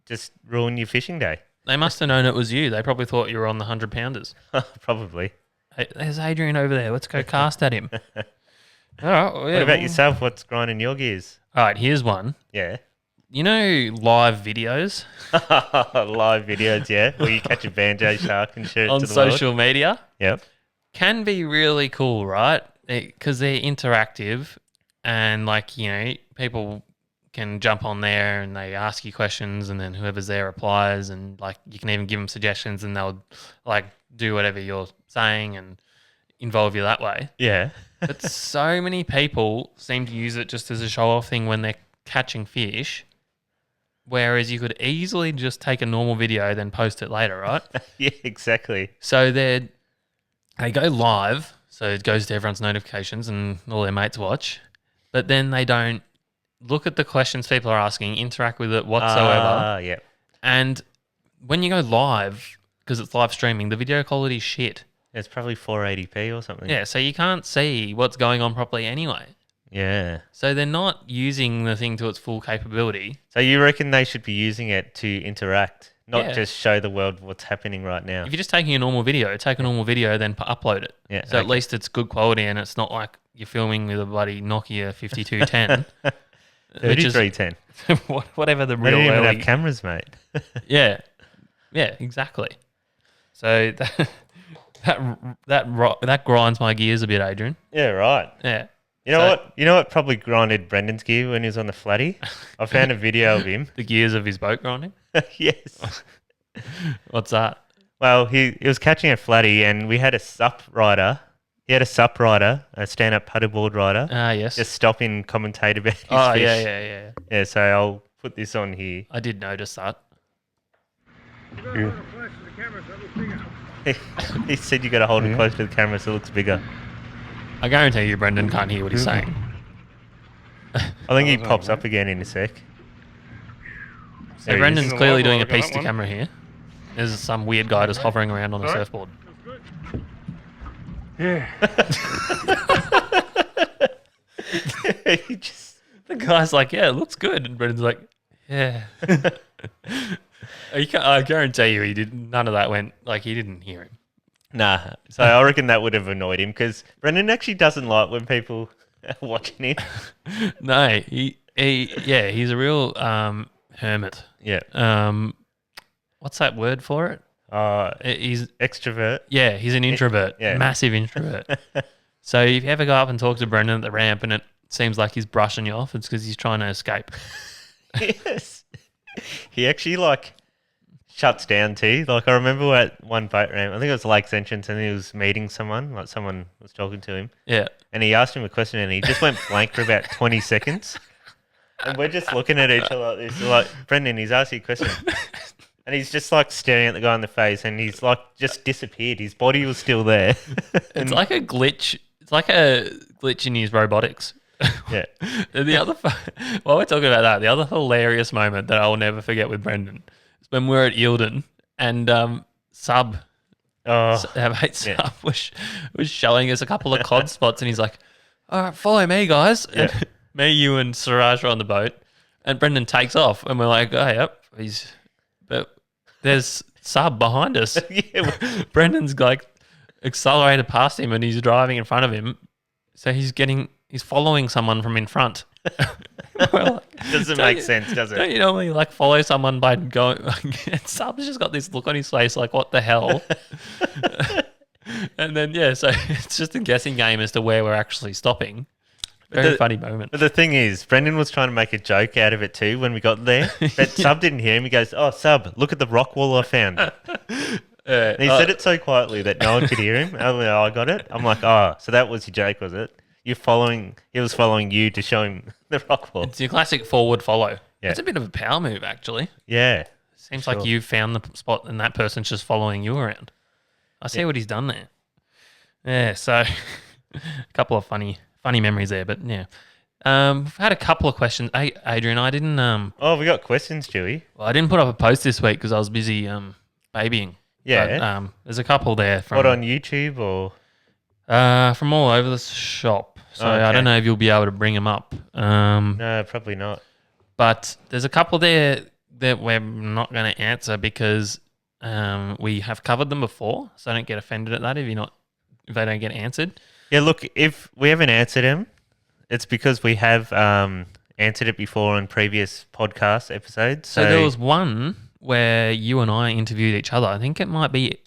B: just ruin your fishing day.
A: They must have known it was you. They probably thought you were on the 100-pounders.
B: Probably.
A: Hey, there's Adrian over there. Let's go cast at him. All right. Well, yeah,
B: What about
A: well-
B: yourself? What's grinding your gears?
A: All right, here's one.
B: Yeah.
A: You know live videos
B: Live videos, yeah, where you catch a banjo shark and shoot it
A: on
B: to the
A: social media
B: world. Yep.
A: can be really cool, right? Because they're interactive and, like, you know, people can jump on there and they ask you questions and then whoever's there replies and, like, you can even give them suggestions and they'll, like, do whatever you're saying and involve you that way.
B: Yeah.
A: But so many people seem to use it just as a show-off thing when they're catching fish, whereas you could easily just take a normal video then post it later, right?
B: Yeah, exactly.
A: So they go live, so it goes to everyone's notifications and all their mates watch, but then they don't look at the questions people are asking, interact with it whatsoever.
B: Yeah.
A: And when you go live, because it's live streaming, the video quality is shit.
B: It's probably 480p or something.
A: Yeah, so you can't see what's going on properly anyway.
B: Yeah.
A: So they're not using the thing to its full capability.
B: So you reckon they should be using it to interact, not just show the world what's happening right now.
A: If you're just taking a normal video, take a normal video, then upload it.
B: Yeah,
A: So at least it's good quality and it's not like you're filming with a bloody Nokia 5210.
B: 3310.
A: Whatever the
B: They
A: real
B: don't even
A: early...
B: have cameras, mate.
A: Yeah, exactly. So that grinds my gears a bit, Adrian.
B: Yeah, right.
A: Yeah.
B: You know what? You know what probably grinded Brendan's gear when he was on the flatty? I found a video of him.
A: The gears of his boat grinding?
B: Yes.
A: What's that?
B: Well, he was catching a flatty and we had a sup rider. He had a sup rider, a stand-up paddleboard rider.
A: Ah, yes.
B: Just stop and commentate about his fish.
A: Yeah.
B: Yeah, so I'll put this on here.
A: I did notice that.
B: He said you got to hold it close to the camera so it looks bigger.
A: I guarantee you Brendan can't hear what he's saying.
B: I think he pops up again in a sec.
A: So
B: There he
A: Brendan's
B: is.
A: clearly doing a piece to camera here. There's some weird guy just hovering around on a surfboard.
E: Yeah.
B: He just...
A: The guy's like, yeah, it looks good. And Brendan's like, yeah. I guarantee you none of that went, like he didn't hear him.
B: Nah, so I reckon that would have annoyed him because Brendan actually doesn't like when people are watching him.
A: No, he's a real hermit.
B: Yeah.
A: What's that word for it? He's
B: Extrovert.
A: Yeah, he's an introvert.
B: Yeah.
A: Massive introvert. So if you ever go up and talk to Brendan at the ramp and it seems like he's brushing you off, it's because he's trying to escape.
B: Yes. He actually shuts down too. Like I remember at one boat ramp, I think it was Lake's Entrance, and he was meeting someone, like someone was talking to him.
A: Yeah.
B: And he asked him a question and he just went blank for about 20 seconds. And we're just looking at each other like this. We're like, Brendan, he's asked you a question. And he's just staring at the guy in the face and he's just disappeared. His body was still there.
A: It's like a glitch. It's like a glitch in his robotics.
B: Yeah.
A: And the other, while we're talking about that, the other hilarious moment that I will never forget with Brendan is when we were at Eildon and Sub, our mate Sub, was showing us a couple of cod spots and he's like, all right, follow me, guys.
B: Yeah.
A: And me, you, and Siraj are on the boat and Brendan takes off and we're like, oh, yep, but there's Sub behind us.
B: Yeah.
A: Brendan's accelerated past him and he's driving in front of him. So he's following someone from in front.
B: Doesn't make sense, does it?
A: Don't you normally follow someone by going? And Sub's just got this look on his face like, what the hell? And then, so it's just a guessing game as to where we're actually stopping. Very funny moment.
B: But the thing is, Brendan was trying to make a joke out of it too when we got there. But Sub didn't hear him. He goes, oh, Sub, look at the rock wall I found. And he said it so quietly that no one could hear him. I got it. I'm like, oh, so that was your joke, was it? He was following you to show him the rock wall.
A: It's your classic forward follow.
B: Yeah.
A: It's a bit of a power move, actually.
B: Yeah.
A: Seems like you found the spot and that person's just following you around. I see what he's done there. Yeah, so a couple of funny memories there, but yeah. I've had a couple of questions. Hey, Adrian, I didn't...
B: we got questions, Dewey.
A: Well, I didn't put up a post this week because I was busy babying.
B: Yeah.
A: But, there's a couple there from...
B: What, on YouTube or...?
A: From all over the shop. So I don't know if you'll be able to bring them up.
B: No, probably not.
A: But there's a couple there that we're not going to answer because we have covered them before. So don't get offended at that if they don't get answered.
B: Yeah, look, if we haven't answered them, it's because we have answered it before on previous podcast episodes.
A: So there was one where you and I interviewed each other. I think it might be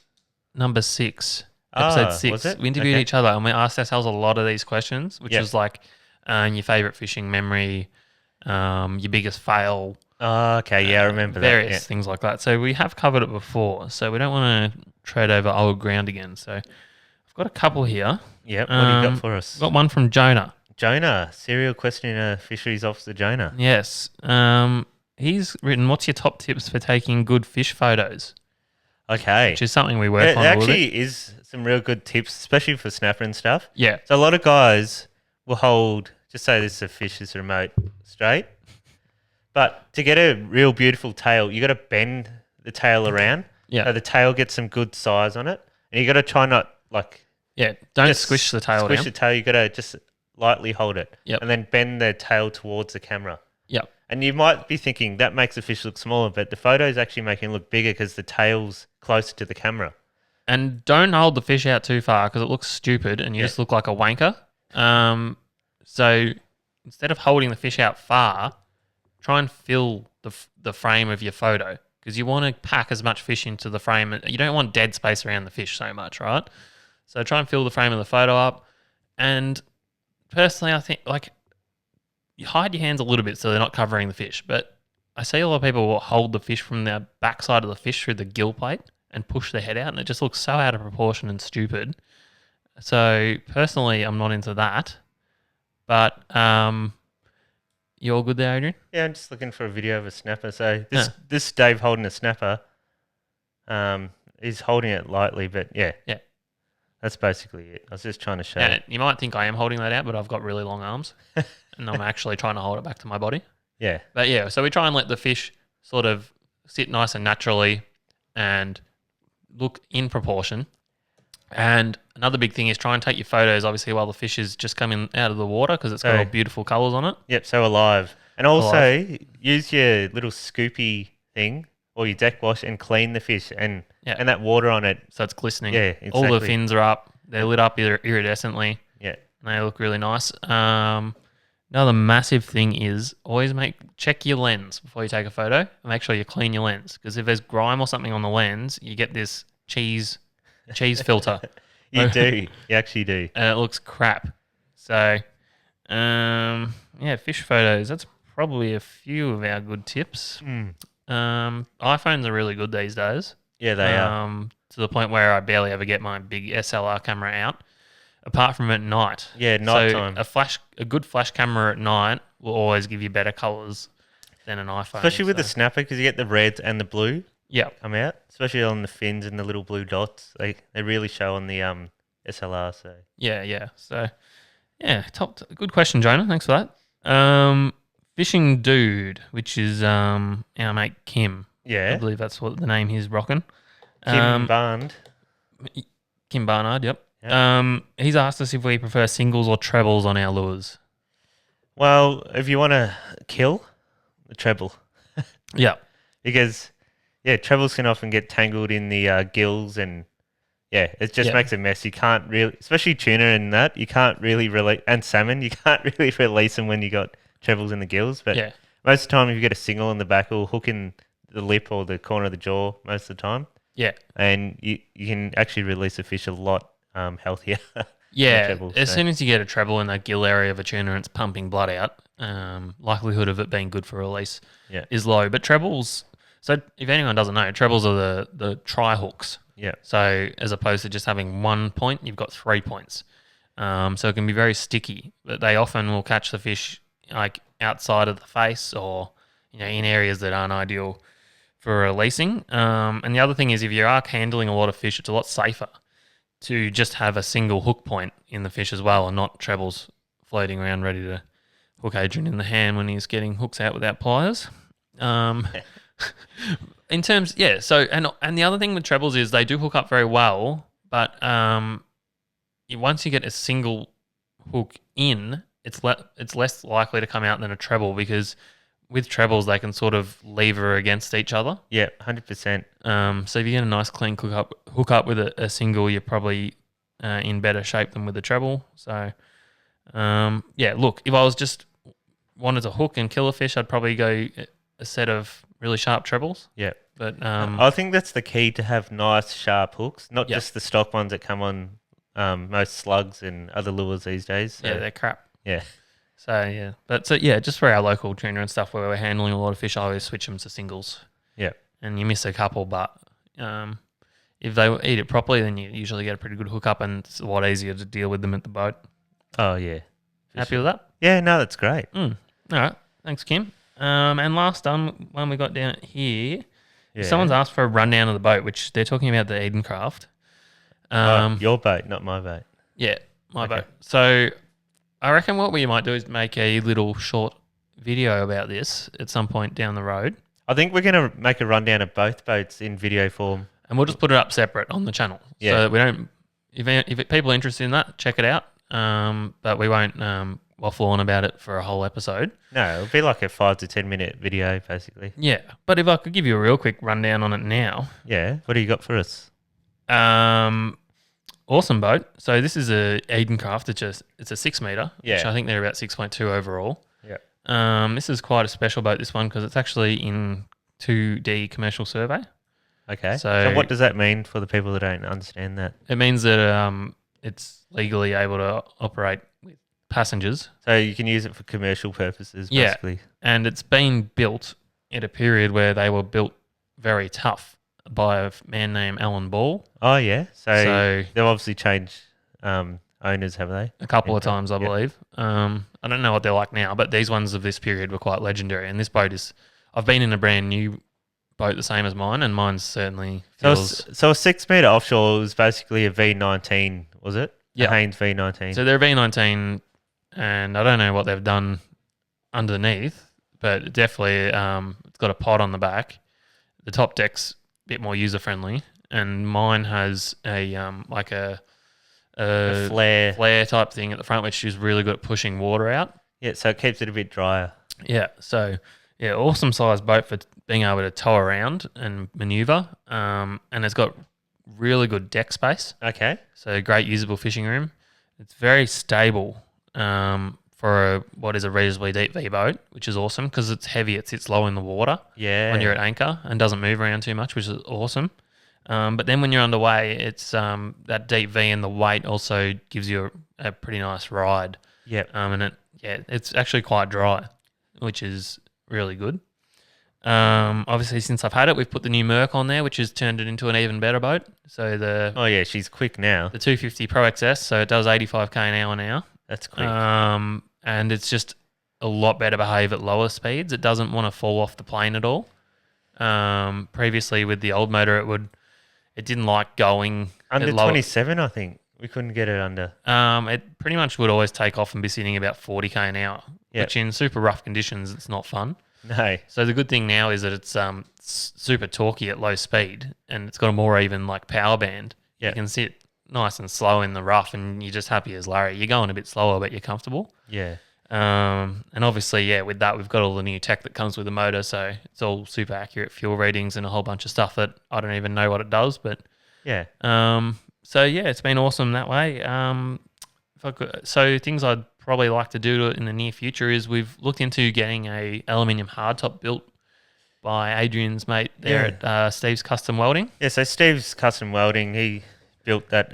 A: number 6. Episode 6.
B: Was it?
A: We interviewed each other and we asked ourselves a lot of these questions, which was like your favourite fishing memory, your biggest fail.
B: Oh, okay. Yeah, I remember
A: various things like that. So we have covered it before. So we don't want to tread over old ground again. So I've got a couple here.
B: Yeah, what do you got for us?
A: Got one from Jonah.
B: Jonah, serial questioner, fisheries officer Jonah.
A: Yes. He's written, what's your top tips for taking good fish photos?
B: Okay.
A: Which is something we work on
B: It
A: a little bit.
B: actually is some real good tips, especially for snapper and stuff.
A: Yeah.
B: So a lot of guys will hold, just say this is a fish, this remote, straight. But to get a real beautiful tail, you got to bend the tail around.
A: Yeah.
B: So the tail gets some good size on it. And you got to try not
A: don't
B: just
A: squish the tail
B: Squish
A: down.
B: the tail, you got to just lightly hold it.
A: Yep.
B: And then bend the tail towards the camera.
A: Yep.
B: And you might be thinking that makes the fish look smaller, but the photo's actually making it look bigger because the tail's closer to the camera.
A: And don't hold the fish out too far because it looks stupid and you just look like a wanker. So instead of holding the fish out far, try and fill the frame of your photo because you want to pack as much fish into the frame. You don't want dead space around the fish so much, right? So try and fill the frame of the photo up. And personally, I think like you hide your hands a little bit so they're not covering the fish. But I see a lot of people will hold the fish from the backside of the fish through the gill plate and push their head out, and it just looks so out of proportion and stupid. So personally, I'm not into that. But you all good there, Adrian?
B: Yeah, I'm just looking for a video of a snapper. So this Dave holding a snapper. He's holding it lightly, but yeah. That's basically it. I was just trying to show it.
A: You might think I am holding that out, but I've got really long arms, and I'm actually trying to hold it back to my body.
B: Yeah.
A: But yeah, so we try and let the fish sort of sit nice and naturally and look in proportion. And another big thing is try and take your photos, obviously, while the fish is just coming out of the water because it's got all beautiful colours on it.
B: Yep, so alive. And also, use your little scoopy thing or your deck wash and clean the fish and that water on it.
A: So it's glistening.
B: Yeah, exactly.
A: All the fins are up. They're lit up iridescently.
B: Yeah.
A: And they look really nice. Another massive thing is always check your lens before you take a photo and make sure you clean your lens because if there's grime or something on the lens, you get this cheese filter.
B: You do. You actually do.
A: And it looks crap. So, fish photos. That's probably a few of our good tips. iPhones are really good these days.
B: Yeah, they are.
A: To the point where I barely ever get my big SLR camera out, apart from at night.
B: Yeah, nighttime.
A: So a good flash camera at night will always give you better colours than an iPhone.
B: Especially with the snapper because you get the red and the blue.
A: Yeah,
B: come out, especially on the fins and the little blue dots. They really show on the SLR. So good question, Jonah. Thanks for that. Fishing Dude, which is our mate Kim. Yeah,
A: I believe that's what the name he's rocking.
B: Kim Barnard.
A: Kim Barnard. Yep. He's asked us if we prefer singles or trebles on our lures.
B: Well, if you want to kill, the treble.
A: Yeah,
B: because. Yeah, trebles can often get tangled in the gills and, it just makes a mess. You can't really, especially tuna and that, you can't really release, and salmon, you can't really release them when you got trebles in the gills. But most of the time, if you get a single in the back, it'll hook in the lip or the corner of the jaw most of the time. Yeah. And you can actually release a fish a lot healthier.
A: Yeah, as soon as you get a treble in that gill area of a tuna and it's pumping blood out, likelihood of it being good for release is low. But trebles... So if anyone doesn't know, trebles are the tri-hooks. Yeah. So as opposed to just having 1 point, you've got 3 points. So it can be very sticky, but they often will catch the fish like outside of the face or in areas that aren't ideal for releasing. And the other thing is if you are handling a lot of fish, it's a lot safer to just have a single hook point in the fish as well and not trebles floating around ready to hook Adrian in the hand when he's getting hooks out without pliers. In terms, so and the other thing with trebles is they do hook up very well, but once you get a single hook in, it's less likely to come out than a treble because with trebles they can sort of lever against each other. Yeah, 100%. So if you get a nice clean hook up with a single, you're probably in better shape than with a treble. So look, if I was just wanted to hook and kill a fish, I'd probably go a set of really sharp trebles. Yeah. But
B: I think that's the key to have nice sharp hooks, not just the stock ones that come on most slugs and other lures these days. So.
A: Yeah, they're crap. Yeah. Just for our local tuna and stuff where we're handling a lot of fish, I always switch them to singles. Yeah. And you miss a couple, but if they eat it properly, then you usually get a pretty good hookup and it's a lot easier to deal with them at the boat.
B: Oh, yeah.
A: Happy with that?
B: Yeah, no, that's great.
A: All right. Thanks, Kim. And last one we got down here, someone's asked for a rundown of the boat, which they're talking about the Edencraft.
B: Your boat, not my boat.
A: Yeah, my boat. So I reckon what we might do is make a little short video about this at some point down the road.
B: I think we're going to make a rundown of both boats in video form.
A: And we'll just put it up separate on the channel. Yeah. So we don't, if people are interested in that, check it out. but we won't waffle on about it for a whole episode.
B: No, it'll be like a 5 to 10 minute video, basically.
A: Yeah, but if I could give you a real quick rundown on it now.
B: Yeah. What do you got for us?
A: Awesome boat. So this is a Edencraft. It's a 6 meter, which
B: Yeah.
A: I think they're about 6.2 overall.
B: Yeah.
A: This is quite a special boat, this one, because it's actually in 2D commercial survey.
B: Okay.
A: So-
B: So what does that mean for the people that don't understand that?
A: It means that it's legally able to operate with passengers.
B: So you can use it for commercial purposes,
A: Yeah.
B: basically.
A: And it's been built at a period where they were built very tough by a man named Alan Ball
B: Oh, yeah. So
A: So-
B: they've obviously changed owners, have they?
A: a couple of
B: Okay.
A: times, I
B: Yep.
A: believe. I don't know what they're like now, but these ones of this period were quite legendary. And this boat is, I've been in a brand new boat the same as mine, and mine certainly
B: So,
A: feels.
B: so a 6 meter offshore was basically a V19, was it?
A: Yeah.
B: A Haynes V19.
A: So they're a V19, and I don't know what they've done underneath, but definitely it's got a pod on the back. The top deck's a bit more user friendly, and mine has a like a
B: flare.
A: flare type thing at the front, which is really good at pushing water out.
B: Yeah, so it keeps it a bit drier.
A: Yeah, so yeah, awesome size boat for being able to tow around and maneuver, and it's got really good deck space.
B: Okay.
A: So great usable fishing room. It's very stable for what is a reasonably deep V boat, which is awesome because it's heavy. It sits low in the water
B: Yeah.
A: when you're at anchor and doesn't move around too much, which is awesome. But then when you're underway, it's that deep V and the weight also gives you a pretty nice ride.
B: Yep.
A: And it's actually quite dry, which is really good. Obviously, since I've had it, we've put the new Merc on there, which has turned it into an even better boat. So the
B: Oh, yeah, she's quick now.
A: 250 Pro XS, so it does 85 k an hour now.
B: That's quick.
A: And it's just a lot better behave at lower speeds. It doesn't want to fall off the plane at all. Previously with the old motor, it didn't like going
B: Under
A: at lower.
B: 27, I think. We couldn't get it under.
A: It pretty much would always take off and be sitting about 40 k an hour,
B: Yep.
A: which in super rough conditions, it's not fun.
B: No.
A: So the good thing now is that it's super torquey at low speed, and it's got a more even like power band.
B: Yeah.
A: You can sit nice and slow in the rough, and you're just happy as Larry. You're going a bit slower, but you're comfortable.
B: Yeah.
A: And obviously, yeah, with that, we've got all the new tech that comes with the motor, so it's all super accurate fuel readings and a whole bunch of stuff that I don't even know what it does. But
B: Yeah.
A: so yeah, it's been awesome that way. So things I'd probably like to do in the near future is we've looked into getting a aluminium hardtop built by Adrian's mate there at Steve's Custom Welding.
B: Yeah, so Steve's Custom Welding, he built that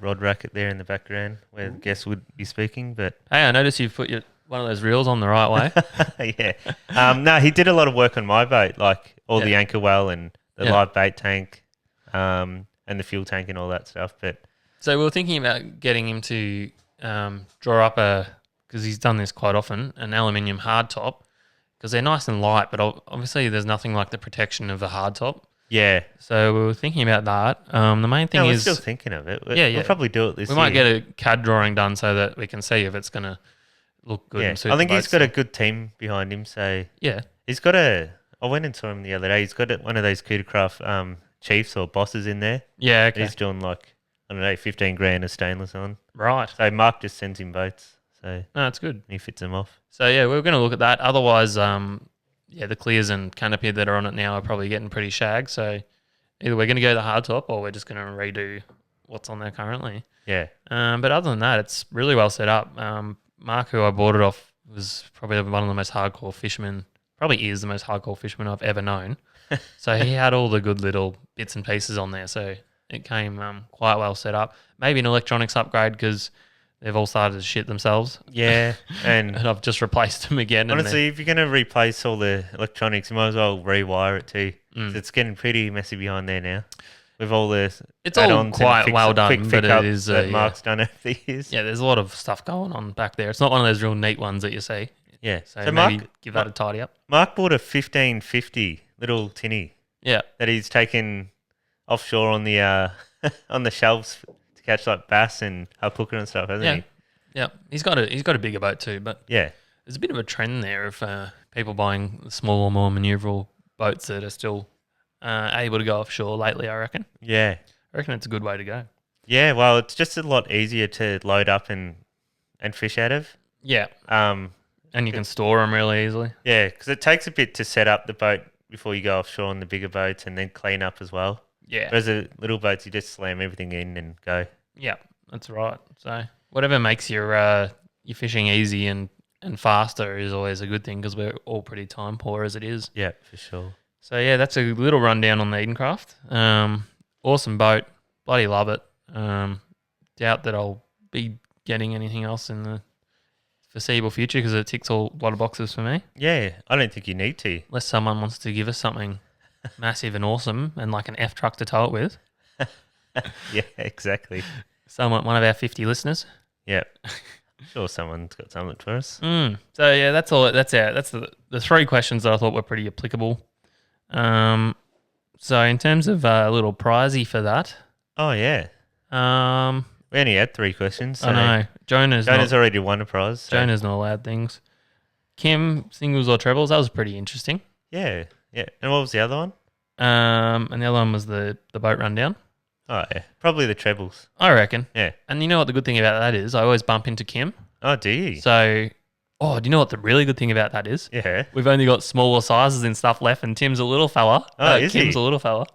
B: rod racket there in the background where the guests would be speaking, but
A: Hey, I noticed you've put one of those reels on the right way.
B: yeah. No, he did a lot of work on my boat, like all the
A: Yeah.
B: anchor well and the
A: Yeah.
B: live bait tank, and the fuel tank and all that stuff. But
A: So we were thinking about getting him to draw up because he's done this quite often, an aluminium hardtop, because they're nice and light, but obviously there's nothing like the protection of a hardtop.
B: yeah,
A: So we were thinking about that. The main thing
B: no, we're
A: is
B: still thinking of it.
A: Yeah, yeah.
B: We'll probably do it this
A: we
B: year.
A: might get a CAD drawing done so that we can see if it's going to look good.
B: Yeah,
A: And suit
B: I think
A: the
B: he's
A: boat
B: got a
A: still.
B: good team behind him. So
A: Yeah.
B: he's got I went and saw him the other day. He's got one of those Cootercraft chiefs or bosses in there.
A: Yeah,
B: And
A: okay.
B: he's doing like, I don't know, 15 grand of stainless on.
A: Right.
B: So Mark just sends him boats. So
A: No, it's good.
B: he fits them off.
A: So yeah, we're going to look at that. Otherwise, the clears and canopy that are on it now are probably getting pretty shagged. So either we're going to go the hardtop or we're just going to redo what's on there currently.
B: Yeah.
A: But other than that, it's really well set up. Mark, who I bought it off, was probably one of the most hardcore fishermen. Probably is the most hardcore fisherman I've ever known. So he had all the good little bits and pieces on there. So it came quite well set up. Maybe an electronics upgrade because they've all started to shit themselves.
B: Yeah. And
A: And I've just replaced them again.
B: honestly, if you're going to replace all the electronics, you might as well rewire it too. 'Cause it's getting pretty messy behind there now. With all the
A: It's all
B: add-ons and
A: quite well done,
B: quick
A: but it
B: fix-ups
A: is,
B: that
A: yeah.
B: Mark's done over the years.
A: yeah, there's a lot of stuff going on back there. It's not one of those real neat ones that you see.
B: Yeah.
A: So,
B: So
A: maybe
B: Mark,
A: give that a tidy up.
B: Mark bought a 1550 little tinny
A: Yeah.
B: that he's taken offshore on the on the shelves to catch like bass and hooker and stuff, hasn't
A: Yeah.
B: he?
A: Yeah. He's got a bigger boat too, but
B: Yeah.
A: there's a bit of a trend there of people buying smaller, more maneuverable boats that are still able to go offshore lately, I reckon.
B: Yeah.
A: I reckon it's a good way to go.
B: Yeah, well, it's just a lot easier to load up and fish out of.
A: Yeah.
B: Um,
A: And you can store them really easily.
B: yeah, because it takes a bit to set up the boat before you go offshore on the bigger boats and then clean up as well.
A: Yeah.
B: Whereas the little boats, you just slam everything in and go.
A: Yeah, that's right. So whatever makes your fishing easy and faster is always a good thing because we're all pretty time poor as it is.
B: Yeah, for sure.
A: So yeah, that's a little rundown on the Edencraft. Awesome boat, bloody love it. Doubt that I'll be getting anything else in the foreseeable future because it ticks a lot of boxes for me.
B: Yeah, I don't think you need to.
A: Unless someone wants to give us something massive and awesome and like an F truck to tow it with.
B: Yeah, exactly.
A: One of our 50 listeners.
B: Yeah. Sure, someone's got something for us.
A: So yeah, that's all. That's the 3 questions that I thought were pretty applicable. So in terms of a little prizey for that,
B: Oh, yeah. We only had 3 questions. So
A: I know Jonah's
B: already won a prize. So.
A: not allowed things. Kim, singles or trebles? That was pretty interesting.
B: Yeah, yeah. And what was the other one?
A: And the other one was the boat rundown.
B: Oh, yeah. Probably the trebles.
A: I reckon.
B: Yeah.
A: And you know what the good thing about that is? I always bump into Kim.
B: Oh, do you?
A: So, do you know what the really good thing about that is?
B: Yeah.
A: We've only got smaller sizes and stuff left, and Tim's a little fella.
B: Oh, is
A: Kim's
B: he?
A: a little fella.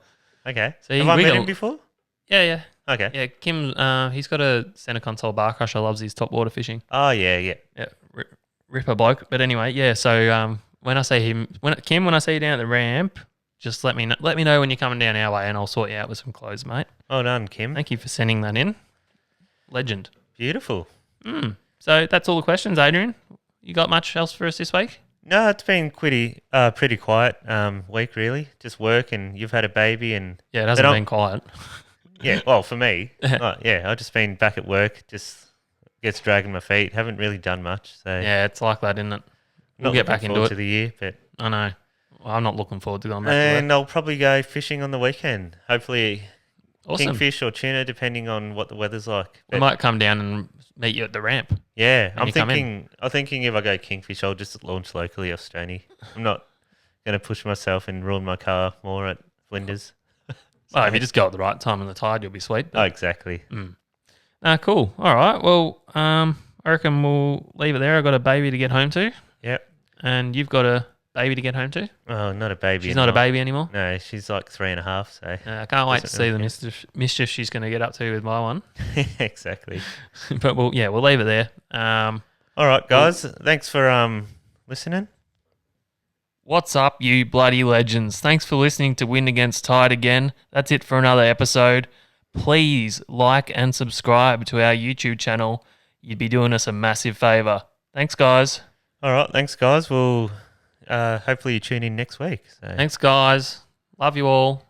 B: Okay.
A: So
B: Have I met him before?
A: Yeah.
B: Okay.
A: Yeah, Kim, he's got a centre console bar crusher, loves his top water fishing.
B: Oh, yeah, yeah.
A: Yeah, ripper bloke. But anyway, yeah, so when I see Kim, when I see you down at the ramp, just let me know when you're coming down our way and I'll sort you out with some clothes, mate.
B: Well done, Kim.
A: Thank you for sending that in. Legend.
B: Beautiful.
A: So that's all the questions, Adrian. You got much else for us this week?
B: No, it's been pretty quiet week, really. Just work, and you've had a baby, and
A: Yeah, it hasn't been quiet.
B: yeah. Well, for me, I've just been back at work. Just gets dragging my feet. Haven't really done much. So
A: Yeah, it's like that, isn't it? We'll
B: not
A: get
B: looking
A: back into
B: forward
A: it.
B: to the year, but
A: I know. Well, I'm not looking forward to going back to
B: and
A: work.
B: I'll probably go fishing on the weekend. Hopefully,
A: Awesome.
B: kingfish or tuna, depending on what the weather's like.
A: We
B: But
A: might come down and meet you at the ramp.
B: yeah,
A: when you come in.
B: I'm thinking if I go kingfish, I'll just launch locally off Stormy. I'm not going to push myself and ruin my car more at Flinders.
A: Well, if you just go at the right time on the tide, you'll be sweet.
B: Oh, exactly.
A: Cool. All right. Well, I reckon we'll leave it there. I've got a baby to get home to,
B: Yep.
A: and you've got a baby to get home to.
B: Oh, not a baby.
A: She's not a
B: anymore.
A: baby anymore.
B: No, she's like 3.5. So
A: I can't wait to see the
B: Doesn't-
A: mischief she's going to get up to with my one.
B: exactly.
A: But we'll leave it there.
B: All right, guys. Thanks for listening.
A: What's up, you bloody legends? Thanks for listening to Wind Against Tide again. That's it for another episode. Please like and subscribe to our YouTube channel. You'd be doing us a massive favour. Thanks, guys.
B: All right, thanks, guys. We'll hopefully you tune in next week. So.
A: Thanks, guys. Love you all.